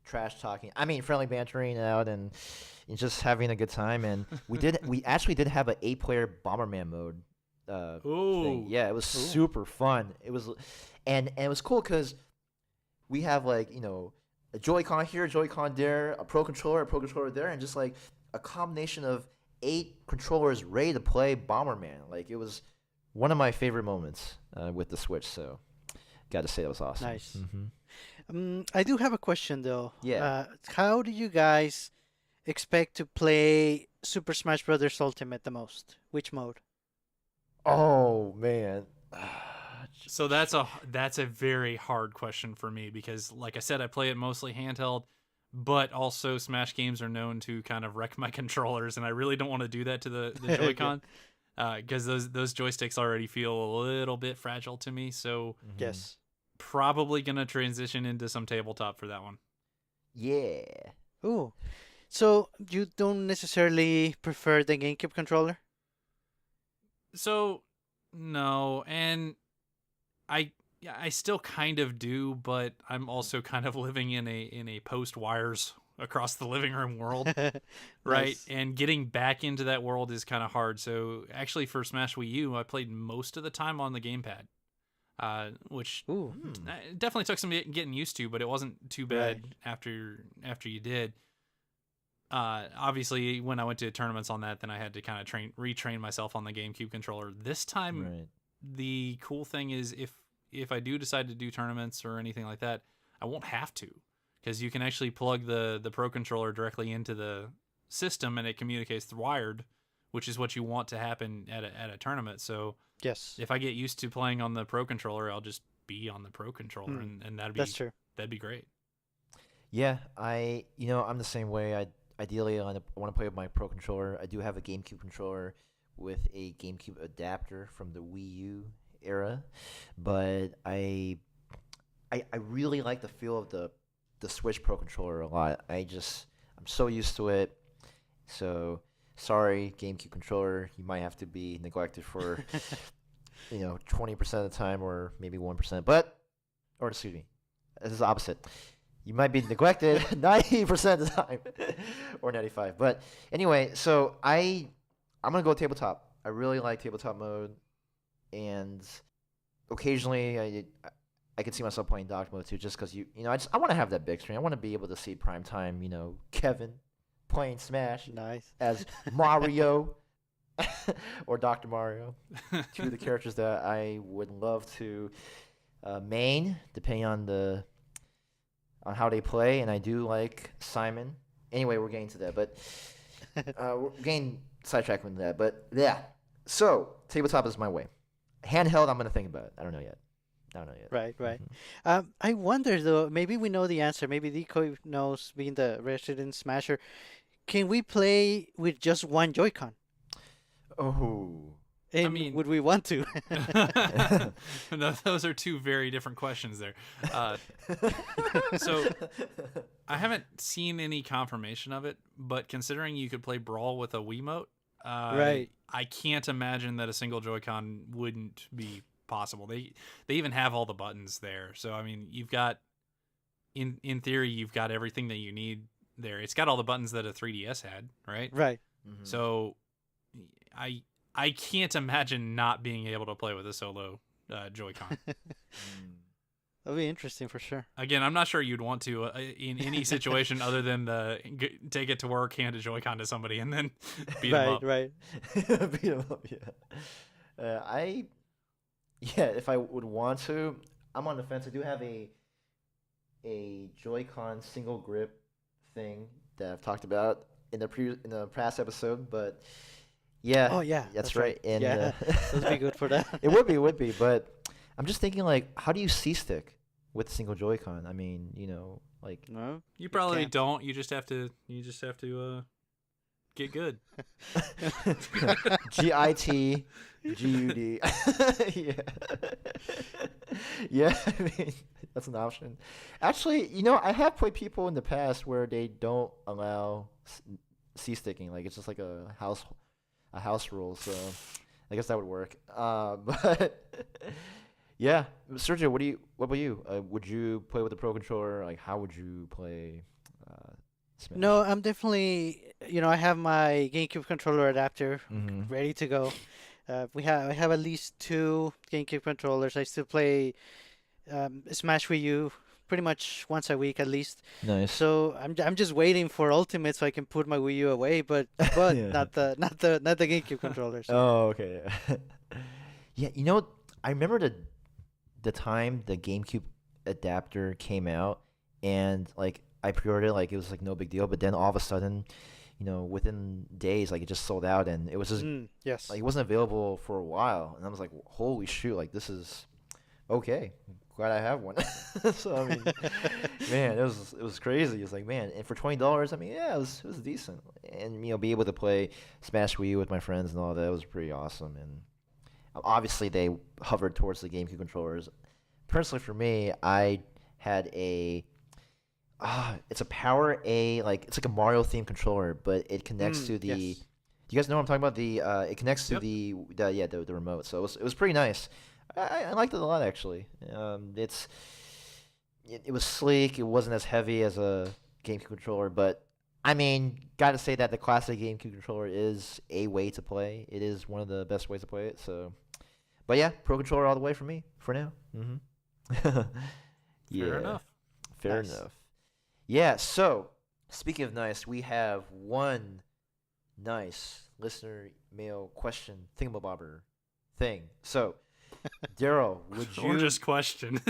trash talking. I mean, friendly bantering out and just having a good time. And we actually did have an 8-player Bomberman mode. Thing. Yeah, it was super fun. It was, and it was cool because we have like a Joy-Con here, a Joy-Con there, a Pro controller there, and just like a combination of 8 controllers ready to play Bomberman. Like it was one of my favorite moments with the Switch. So, got to say that was awesome. Nice. Mm-hmm. I do have a question though. Yeah. How do you guys expect to play Super Smash Bros. Ultimate the most? Which mode? Oh man. So that's a very hard question for me because, like I said, I play it mostly handheld, but also Smash games are known to kind of wreck my controllers, and I really don't want to do that to the Joy-Con because those joysticks already feel a little bit fragile to me. So Yes. probably gonna transition into some tabletop for that one. Yeah. Ooh. So you don't necessarily prefer the GameCube controller? So no, and I still kind of do, but I'm also kind of living in a post wires across the living room world, right? Nice. And getting back into that world is kind of hard. So actually, for Smash Wii U, I played most of the time on the gamepad, which Ooh. it definitely took some getting used to, but it wasn't too bad after you did. Obviously, when I went to tournaments on that, then I had to kind of retrain myself on the GameCube controller. This time, the cool thing is if I do decide to do tournaments or anything like that, I won't have to, because you can actually plug the Pro controller directly into the system and it communicates through wired, which is what you want to happen at a tournament. So Yes. if I get used to playing on the Pro controller, I'll just be on the Pro controller, and That's true. that'd be great. Yeah, I'm the same way. Ideally, I want to play with my Pro controller. I do have a GameCube controller with a GameCube adapter from the Wii U era, but I really like the feel of the Switch Pro controller a lot. I'm so used to it. So sorry, GameCube controller, you might have to be neglected for 20% of the time, or maybe 1%. But, or excuse me, this is the opposite. You might be neglected 90% of the time, or 95. But anyway, so I'm gonna go tabletop. I really like tabletop mode, and occasionally I can see myself playing dock mode too, just because I want to have that big screen. I want to be able to see primetime, Kevin playing Smash Nice. as Mario or Dr. Mario, two of the characters that I would love to main, depending on how they play. And I do like Simon. Anyway, we're getting to that, but we're getting sidetracked with that. But yeah, so tabletop is my way. Handheld, I'm gonna think about it. I don't know yet. Right. Mm-hmm. I wonder though. Maybe we know the answer. Maybe Decoy knows, being the resident Smasher. Can we play with just one Joy-Con? Oh. And mean- would we want to? No, those are two very different questions there. So I haven't seen any confirmation of it, but considering you could play Brawl with a Wiimote, Right. I can't imagine that a single Joy-Con wouldn't be possible. They even have all the buttons there. So I mean, you've got in theory you've got everything that you need there. It's got all the buttons that a 3DS had, right? Right. Mhm. So I can't imagine not being able to play with a solo Joy-Con. Mm. That'll be interesting for sure. Again, I'm not sure you'd want to in any situation other than take it to work, hand a Joy-Con to somebody, and then beat them up. Right. Beat 'em up, yeah. If I would want to, I'm on the fence. I do have a Joy-Con single grip thing that I've talked about in the past episode, but yeah. Oh yeah, that's right. And yeah, those would be good for that. it would be, but I'm just thinking, like, how do you C-stick with single Joy-Con? I mean, like No. You probably can't. don't. You just have to get good. GIT GUD. Yeah. Yeah, I mean, that's an option. Actually, I have played people in the past where they don't allow C-sticking. Like, it's just like a house rule, so I guess that would work. But yeah, Sergio, what about you? Would you play with a Pro Controller? Like, how would you play Smash? No, I'm definitely. I have my GameCube controller adapter Mhm. ready to go. I have at least 2 GameCube controllers. I still play Smash Wii U pretty much once a week at least. Nice. So I'm just waiting for Ultimate so I can put my Wii U away, but Yeah. not the GameCube controllers. Oh, okay. Yeah, I remember the time the GameCube adapter came out, and like I pre-ordered it, like it was like no big deal, but then all of a sudden, within days, like it just sold out, and it was just Yes. like it wasn't available for a while, and I was like, holy shoot, like this is okay. Glad I have one. So I mean, man, it was crazy. It's like, man, and for $20, I mean, yeah, it was decent, and be able to play Smash Wii U with my friends and all that was pretty awesome. And obviously, they hovered towards the GameCube controllers. Personally, for me, I had it's a Power A, like it's like a Mario themed controller, but it connects to the. Yes. Do you guys know what I'm talking about? It connects to Yep. the remote, so it was pretty nice. I liked it a lot, actually. It was sleek. It wasn't as heavy as a GameCube controller, but I mean, gotta say that the classic GameCube controller is a way to play. It is one of the best ways to play it. So, but yeah, Pro Controller all the way for me for now. Mm-hmm. Yeah, Fair enough. fair Nice. enough. Yeah. So, speaking of nice, we have one nice listener mail question thingamabobber thing. So, Daryl, would you Or just question.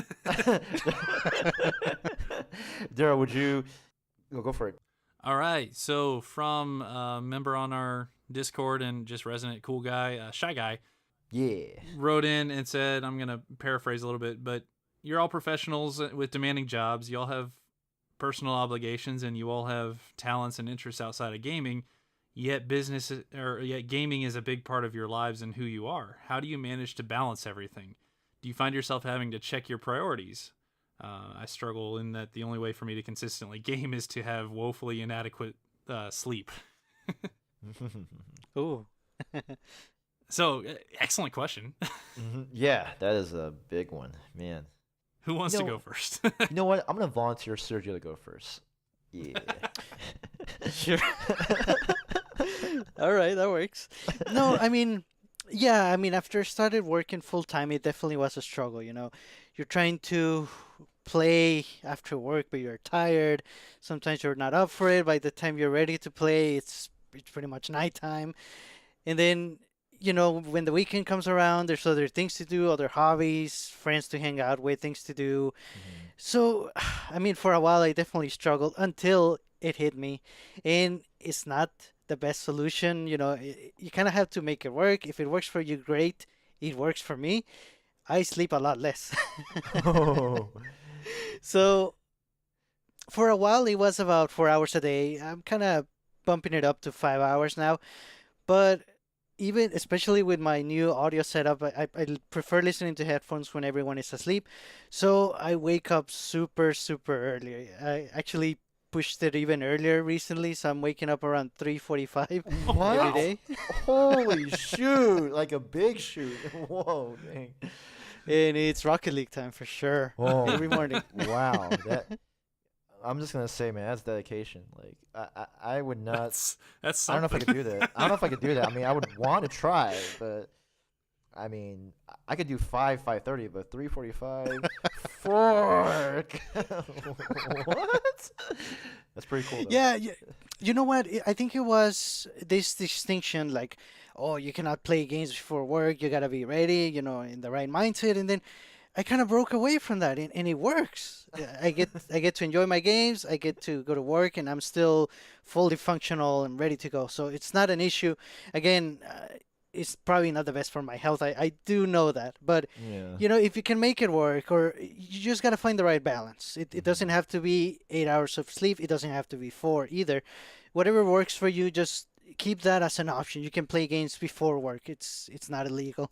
Daryl, would you go for it? All right. So from a member on our Discord and just resident cool guy, Shy Guy, Yeah. wrote in and said, I'm going to paraphrase a little bit, but you're all professionals with demanding jobs. You all have personal obligations and you all have talents and interests outside of gaming. Yet gaming is a big part of your lives and who you are. How do you manage to balance everything? Do you find yourself having to check your priorities? I struggle in that the only way for me to consistently game is to have woefully inadequate sleep. Ooh. So, excellent question. Yeah, that is a big one, man. Who wants to go first? You know what? I'm gonna volunteer Sergio to go first. Yeah. Sure. All right, that works. No, I mean, yeah, I mean, after I started working full time, it definitely was a struggle. You're trying to play after work, but you're tired. Sometimes you're not up for it. By the time you're ready to play, it's pretty much nighttime. And then, when the weekend comes around, there's other things to do, other hobbies, friends to hang out with, things to do. So, I mean, for a while, I definitely struggled until it hit me. And it's not the best solution. You kind of have to make it work. If it works for you, great. It works for me. I sleep a lot less. Oh. So, for a while, it was about 4 hours a day. I'm kind of bumping it up to 5 hours now. But even, especially with my new audio setup, I prefer listening to headphones when everyone is asleep. So I wake up super, super early. I actually pushed it even earlier recently, so I'm waking up around 3:45 What? every day. Holy shoot! Like a big shoot. Whoa, dang. And it's Rocket League time for sure. Whoa. Every morning. Wow. I'm just gonna say, man, that's dedication. Like, I would not. That's I don't know if I something. could do that. I don't know if I could do that. I mean, I would want to try, but I mean, I could do 5:30, but 3:45, 4. What? That's pretty cool, though. Yeah, you know what? I think it was this distinction like, oh, you cannot play games before work. You gotta be ready, in the right mindset. And then I kind of broke away from that, and it works. Yeah, I get to enjoy my games. I get to go to work, and I'm still fully functional and ready to go. So it's not an issue. Again, it's probably not the best for my health. I do know that, but Yeah. if you can make it work, or you just gotta find the right balance. It doesn't have to be 8 hours of sleep. It doesn't have to be 4 either. Whatever works for you, just keep that as an option. You can play games before work. It's not illegal.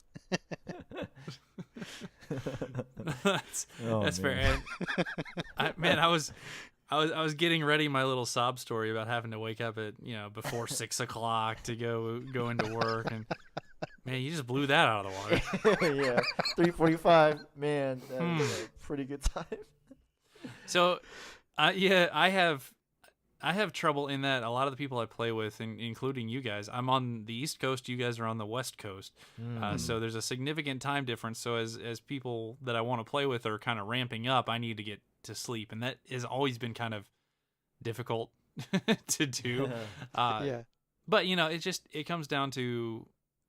that's Oh, that's fair. man. And I was getting ready my little sob story about having to wake up at before 6 o'clock to go into work, and man, you just blew that out of the water. Yeah. 3:45, man. That's a pretty good time. So, yeah, I have trouble in that a lot of the people I play with, including you guys, I'm on the East Coast, you guys are on the West Coast. So there's a significant time difference. So as people that I want to play with are kind of ramping up, I need to get to sleep. And that has always been kind of difficult to do. Yeah. But, it comes down to,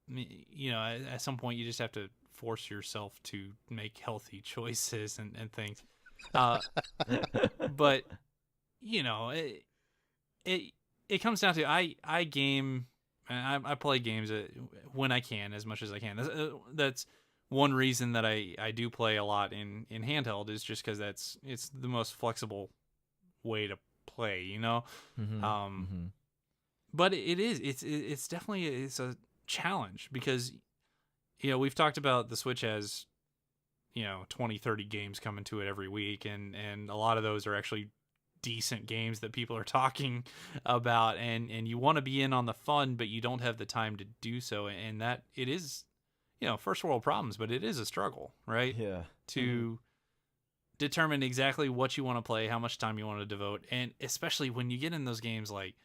at some point you just have to force yourself to make healthy choices and things. But, it comes down to I game, I play games when I can, as much as I can. That's one reason that I do play a lot in handheld, is just because it's the most flexible way to play, But it's definitely it's a challenge because we've talked about the Switch has 20, 30 games coming to it every week, and a lot of those are actually decent games that people are talking about, and you want to be in on the fun, but you don't have the time to do so, and that it is first world problems, but it is a struggle, right? Yeah. To determine exactly what you want to play, how much time you want to devote, and especially when you get in those games like,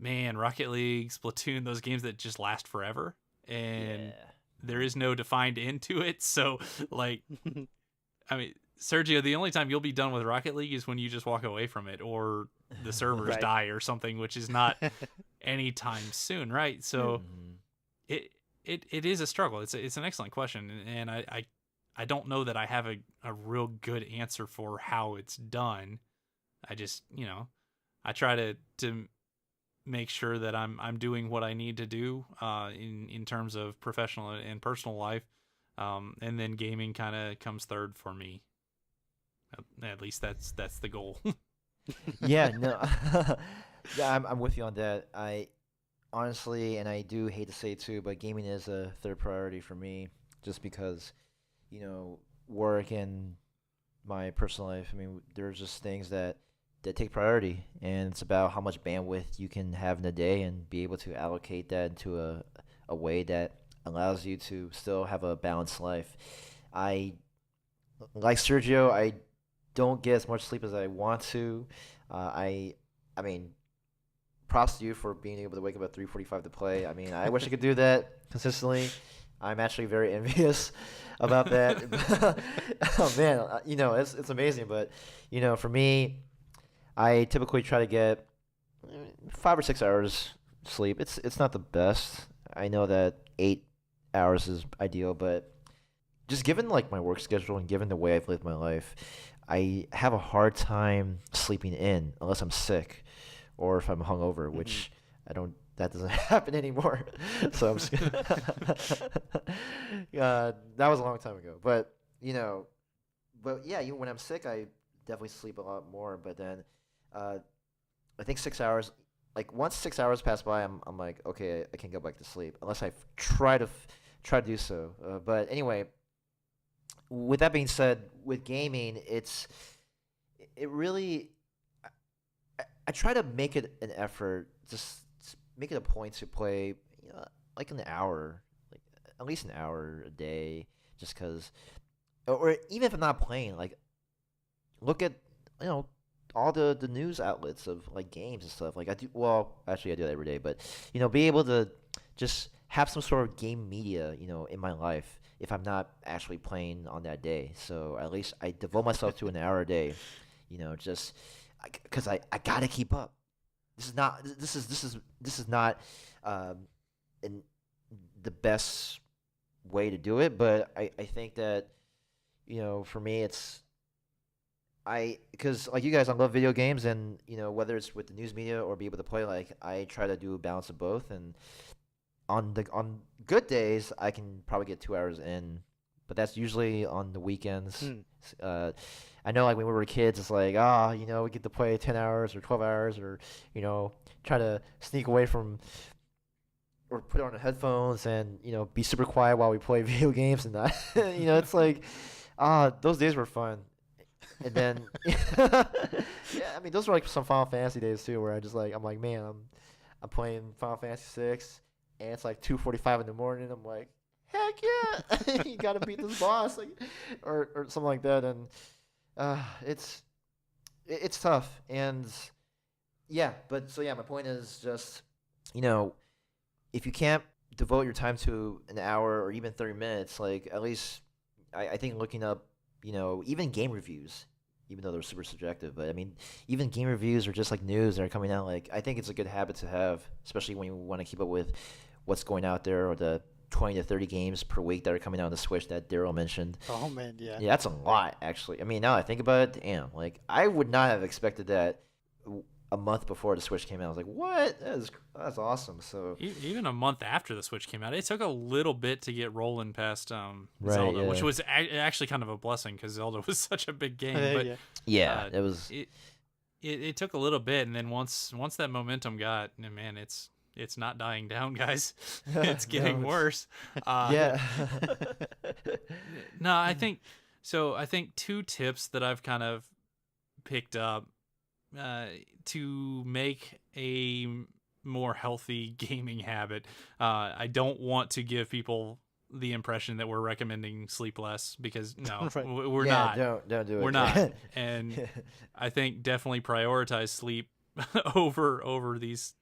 man, Rocket League, Splatoon, those games that just last forever, and there is no defined end to it. So like, I mean, Sergio, the only time you'll be done with Rocket League is when you just walk away from it, or the servers Right. die or something, which is not anytime soon, right? So it is a struggle. It's an excellent question, and I don't know that I have a real good answer for how it's done. I just I try to make sure that I'm doing what I need to do in terms of professional and personal life, and then gaming kind of comes third for me. At least that's the goal. Yeah, no. Yeah, I'm with you on that. I honestly, and I do hate to say it too, but gaming is a third priority for me, just because, work and my personal life. I mean, there's just things that take priority, and it's about how much bandwidth you can have in a day and be able to allocate that into a way that allows you to still have a balanced life. I like Sergio. I don't get as much sleep as I want to. I mean, props to you for being able to wake up at 3:45 to play. I mean, I wish I could do that consistently. I'm actually very envious about that. Oh man, it's amazing. But for me, I typically try to get 5 or 6 hours sleep. It's not the best. I know that 8 hours is ideal, but just given like my work schedule and given the way I've lived my life, I have a hard time sleeping in unless I'm sick or if I'm hungover, which I don't. That doesn't happen anymore. So I'm just that was a long time ago. But yeah, when I'm sick, I definitely sleep a lot more. But then I think 6 hours. Like once 6 hours pass by, I'm like, okay, I can go back to sleep unless I try to do so. But anyway, with that being said, with gaming, it really I try to make it an effort, just make it a point to play like an hour, like at least an hour a day, just because, or even if I'm not playing, like look at all the news outlets of like games and stuff. Like I do, well, actually I do that every day, but be able to just have some sort of game media, in my life if I'm not actually playing on that day. So at least I devote myself to an hour a day, just because I gotta keep up. This is not in the best way to do it, but I think that for me because like you guys, I love video games, and whether it's with the news media or be able to play, like I try to do a balance of both. And on good days, I can probably get 2 hours in, but that's usually on the weekends. I know, like when we were kids, it's like we get to play 10 hours or 12 hours, or try to sneak away from or put on the headphones and be super quiet while we play video games, and that it's like those days were fun. And then, yeah, I mean, those were like some Final Fantasy days too, where I'm like, man, I'm playing Final Fantasy 6, and it's like 2:45 in the morning. I'm like, heck yeah, you gotta beat this boss, like, or something like that. And it's tough. And yeah, but so yeah, my point is just, if you can't devote your time to an hour or even 30 minutes, like at least I think looking up, even game reviews, even though they're super subjective, but I mean, even game reviews or just like news that are coming out, like I think it's a good habit to have, especially when you want to keep up with what's going out there, or the 20 to 30 games per week that are coming out on the Switch that Daryl mentioned. Oh man, yeah. Yeah, that's a lot actually. I mean, now that I think about it, damn, like I would not have expected that a month before the Switch came out. I was like, what? That's awesome. So even a month after the Switch came out, it took a little bit to get rolling past Right, Zelda, yeah. which was actually kind of a blessing because Zelda was such a big game. But yeah, it was. It took a little bit, and then once that momentum got, man, it's not dying down, guys. It's getting worse. Yeah. No, I think so. I think two tips that I've kind of picked up to make a more healthy gaming habit. I don't want to give people the impression that we're recommending sleep less, because no, Right. we're yeah, not. Don't do it. We're not. And I think definitely prioritize sleep over these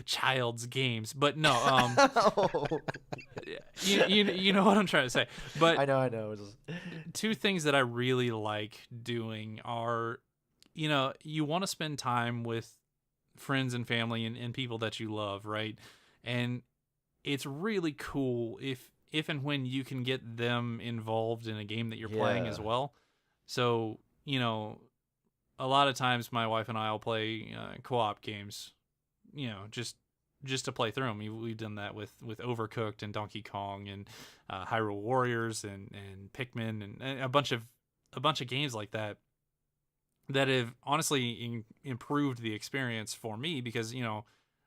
child's games. But no, you know what I'm trying to say. But I know. two things that I really like doing are, you want to spend time with friends and family and people that you love, right? And it's really cool if and when you can get them involved in a game that you're playing as well. So, a lot of times my wife and I will play co-op games, just to play through them. We've done that with Overcooked and Donkey Kong and Hyrule Warriors and Pikmin and a bunch of games like that have honestly improved the experience for me, because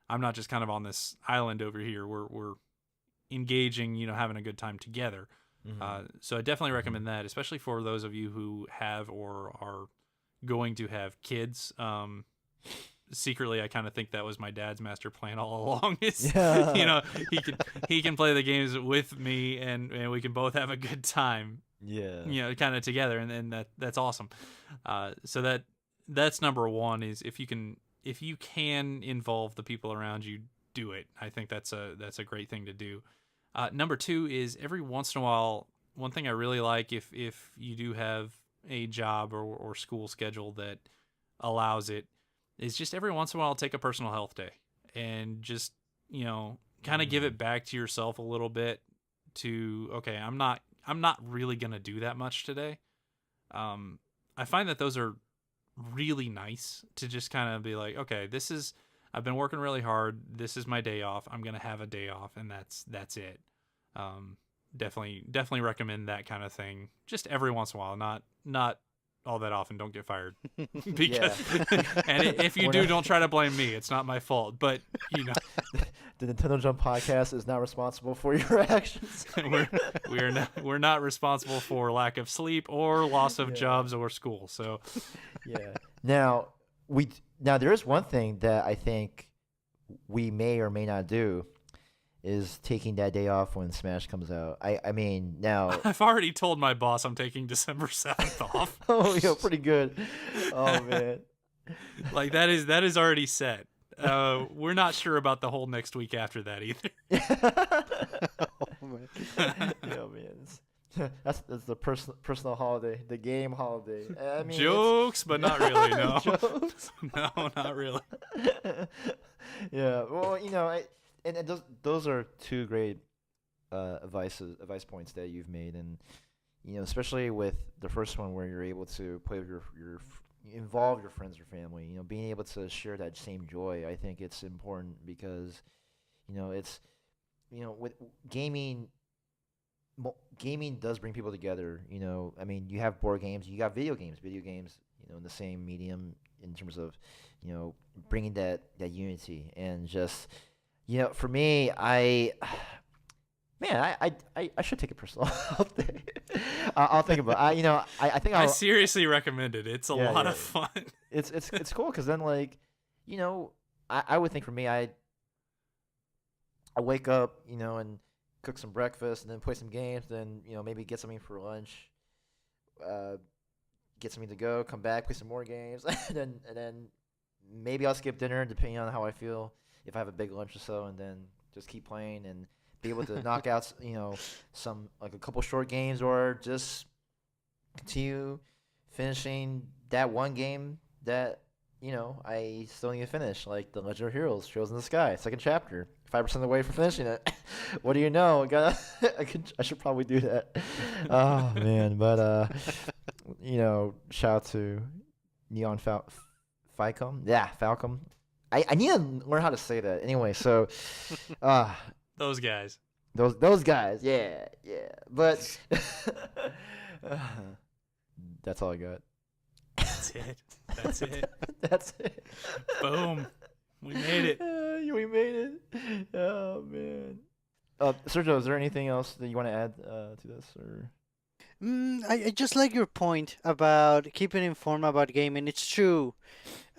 I'm not just kind of on this island over here. We're engaging, having a good time together. Mm-hmm. So I definitely recommend that, especially for those of you who have or are going to have kids. secretly I kind of think that was my dad's master plan all along. Is Yeah. you know, he can play the games with me, and we can both have a good time. Yeah. You know, kind of together, and that's awesome. So that's number one, is if you can involve the people around you, do it. I think that's a great thing to do. Number two is every once in a while, one thing I really like, if you do have a job or school schedule that allows it, is just every once in a while take a personal health day and just, you know, kind of give it back to yourself a little bit to, okay, I'm not really going to do that much today. I find that those are really nice to just kind of be like, okay, I've been working really hard. This is my day off. I'm going to have a day off, and that's it. Definitely recommend that kind of thing. Just every once in a while, not all that often. Don't get fired. Because and if you do, don't try to blame me. It's not my fault, but you know, The Nintendo Jump Podcast is not responsible for your actions. we're not responsible for lack of sleep or loss of jobs or school. So Yeah. Now there is one thing that I think we may or may not do, is taking that day off when Smash comes out. I mean, now I've already told my boss I'm taking December 7th off. oh, yeah, pretty good. Oh man. Like that is already set. We're not sure about the whole next week after that either. Oh, man. Yeah, man. That's the personal holiday, the game holiday. I mean, Jokes, but not really. No, Jokes. no, not really. Yeah. Well, you know, and those are two great advice points that you've made, and you know, especially with the first one where you're able to play with your involve your friends or family. You know, being able to share that same joy, I think it's important, because you know, it's, you know, with gaming does bring people together. You know, I mean, you have board games, you got video games, you know, in the same medium, in terms of, you know, bringing that unity. And just, you know, for me, I should take a personal health day. I'll think about it. You know, I think I seriously recommend it. It's a lot of fun. It's cool, because then, like, you know, I would think for me, I wake up, you know, and cook some breakfast, and then play some games, then, you know, maybe get something for lunch, get something to go, come back, play some more games, and then maybe I'll skip dinner depending on how I feel, if I have a big lunch or so, and then just keep playing and be able to knock out, you know, some, like, a couple short games, or just continue finishing that one game that, you know, I still need to finish, like The Legend of Heroes: Trails in the Sky, second chapter. 5% of the way from finishing it. What do you know? I should probably do that. Oh man, but you know, shout out to Neon Falcom. Yeah, Falcom. I need to learn how to say that. Anyway, so Those guys. Those guys. Yeah. But that's all I got. That's it. That's it. Boom. We made it. We made it. Oh man. Sergio, is there anything else that you want to add to this, or? I just like your point about keeping informed about gaming. It's true.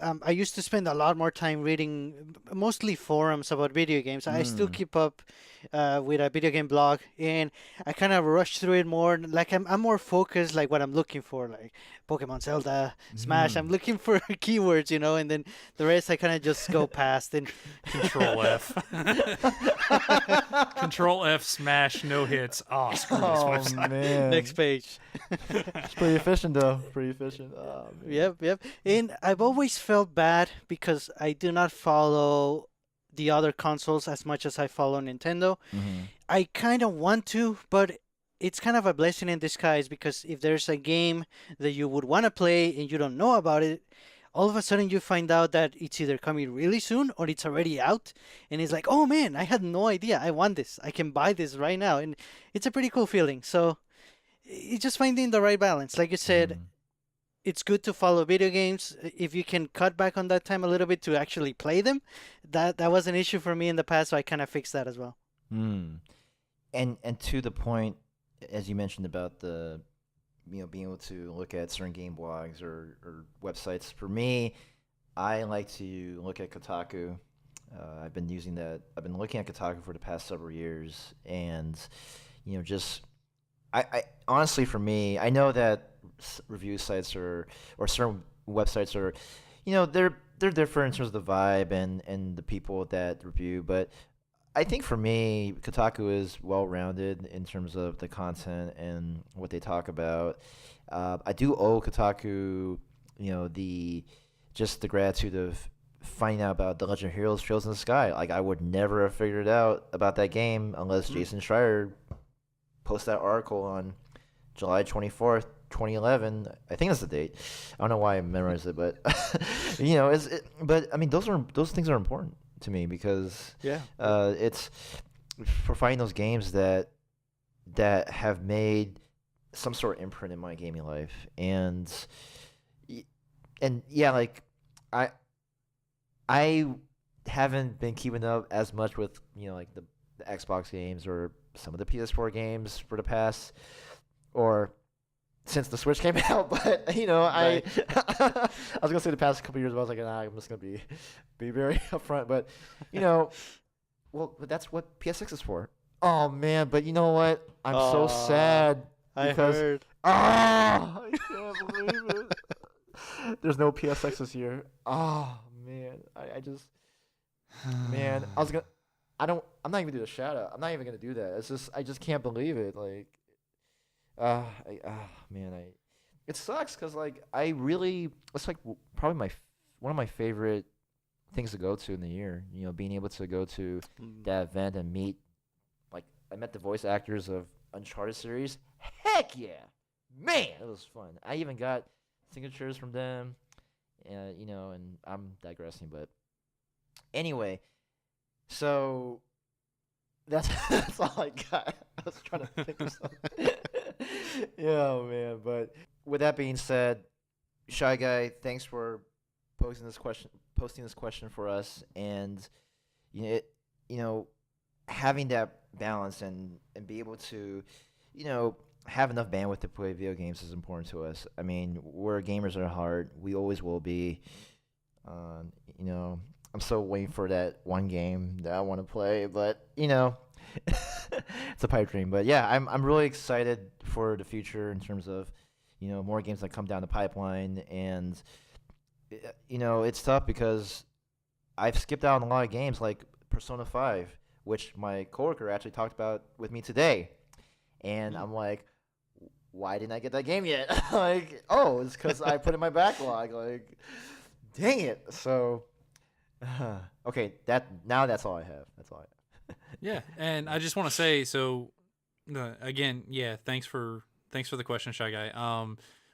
I used to spend a lot more time reading mostly forums about video games. I still keep up with a video game blog, and I kind of rush through it more. Like I'm more focused, like what I'm looking for, like Pokemon, Zelda, Smash. I'm looking for keywords, you know, and then the rest I kind of just go past. And Control F. Control F, Smash, no hits. Oh, screw this website. Man. next page. It's pretty efficient, though. Pretty efficient. Oh, man. Yep. And I've always felt bad because I do not follow the other consoles as much as I follow Nintendo. I kind of want to, but it's kind of a blessing in disguise, because if there's a game that you would want to play and you don't know about it, all of a sudden you find out that it's either coming really soon or it's already out, and it's like, oh man, I had no idea. I want this. I can buy this right now, and it's a pretty cool feeling. So it's just finding the right balance. Like you said, it's good to follow video games. If you can cut back on that time a little bit to actually play them, that was an issue for me in the past, so I kind of fixed that as well. And to the point, as you mentioned about the, you know, being able to look at certain game blogs or websites, for me, I like to look at Kotaku. I've been using that. I've been looking at Kotaku for the past several years, and just I honestly, for me, I know that review sites or certain websites are, they're different in terms of the vibe and the people that review, but I think for me, Kotaku is well-rounded in terms of the content and what they talk about. I do owe Kotaku, the just the gratitude of finding out about the Legend of Heroes Trails in the Sky. Like, I would never have figured out about that game unless Jason Schreier posted that article on July 24th, 2011. I think that's the date. I don't know why I memorized it, but but I mean, those things are important to me because it's for finding those games that have made some sort of imprint in my gaming life, and like I haven't been keeping up as much with like the Xbox games or some of the PS4 games for the past or since the Switch came out, but right. I was gonna say the past couple years, but I was like, nah, I'm just gonna be very upfront, but but that's what PSX is for. Oh man, but you know what? I'm so sad because I heard. I can't believe it. There's no PSX this year. Oh man, I just man, I'm not even do a shout out. I'm not even gonna do that. It's just I just can't believe it. Like, man, it sucks because like it's like probably one of my favorite things to go to in the year. Being able to go to that event and meet, like, I met the voice actors of Uncharted series. Heck yeah, man, it was fun. I even got signatures from them, and I'm digressing, but anyway, so that's all I got. I was trying to think of something. Yeah, man. But with that being said, Shy Guy, thanks for posting this question for us, and having that balance and be able to, have enough bandwidth to play video games is important to us. I mean, we're gamers at heart. We always will be. I'm still waiting for that one game that I want to play, but it's a pipe dream. But yeah, I'm really excited for the future in terms of more games that come down the pipeline, and it's tough because I've skipped out on a lot of games like Persona 5, which my coworker actually talked about with me today, and I'm like, why didn't I get that game yet? Like, it's because I put it in my backlog. Like, dang it. So, okay, that's all I have. That's all I have. Yeah, and I just want to say, so again, thanks for the question, Shy Guy.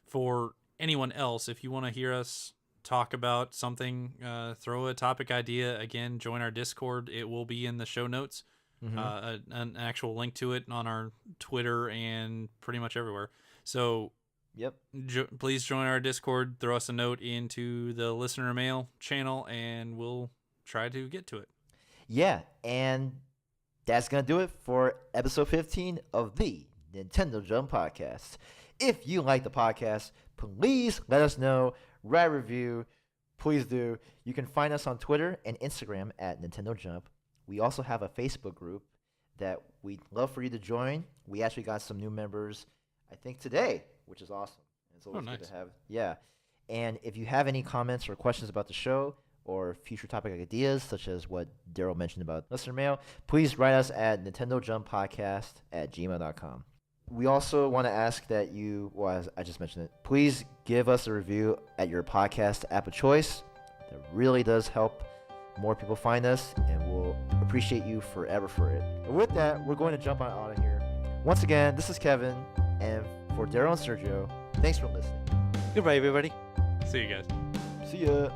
For anyone else, if you want to hear us talk about something, throw a topic idea. Again, join our Discord. It will be in the show notes. Mm-hmm. An actual link to it on our Twitter and pretty much everywhere. So, yep. Please join our Discord. Throw us a note into the listener mail channel, and we'll try to get to it. Yeah, and that's gonna do it for episode 15 of the Nintendo Jump Podcast. If you like the podcast, please let us know. Write a review. Please do. You can find us on Twitter and Instagram at Nintendo Jump. We also have a Facebook group that we'd love for you to join. We actually got some new members, I think, today, which is awesome. It's always good to have. Yeah. And if you have any comments or questions about the show or future topic ideas, such as what Daryl mentioned about listener mail, please write us at NintendoJumpPodcast@gmail.com. We also want to ask that you, as I just mentioned it, please give us a review at your podcast app of choice. That really does help more people find us, and we'll appreciate you forever for it. And with that, we're going to jump on out of here. Once again, this is Kevin, and for Daryl and Sergio, thanks for listening. Goodbye, everybody. See you guys. See ya.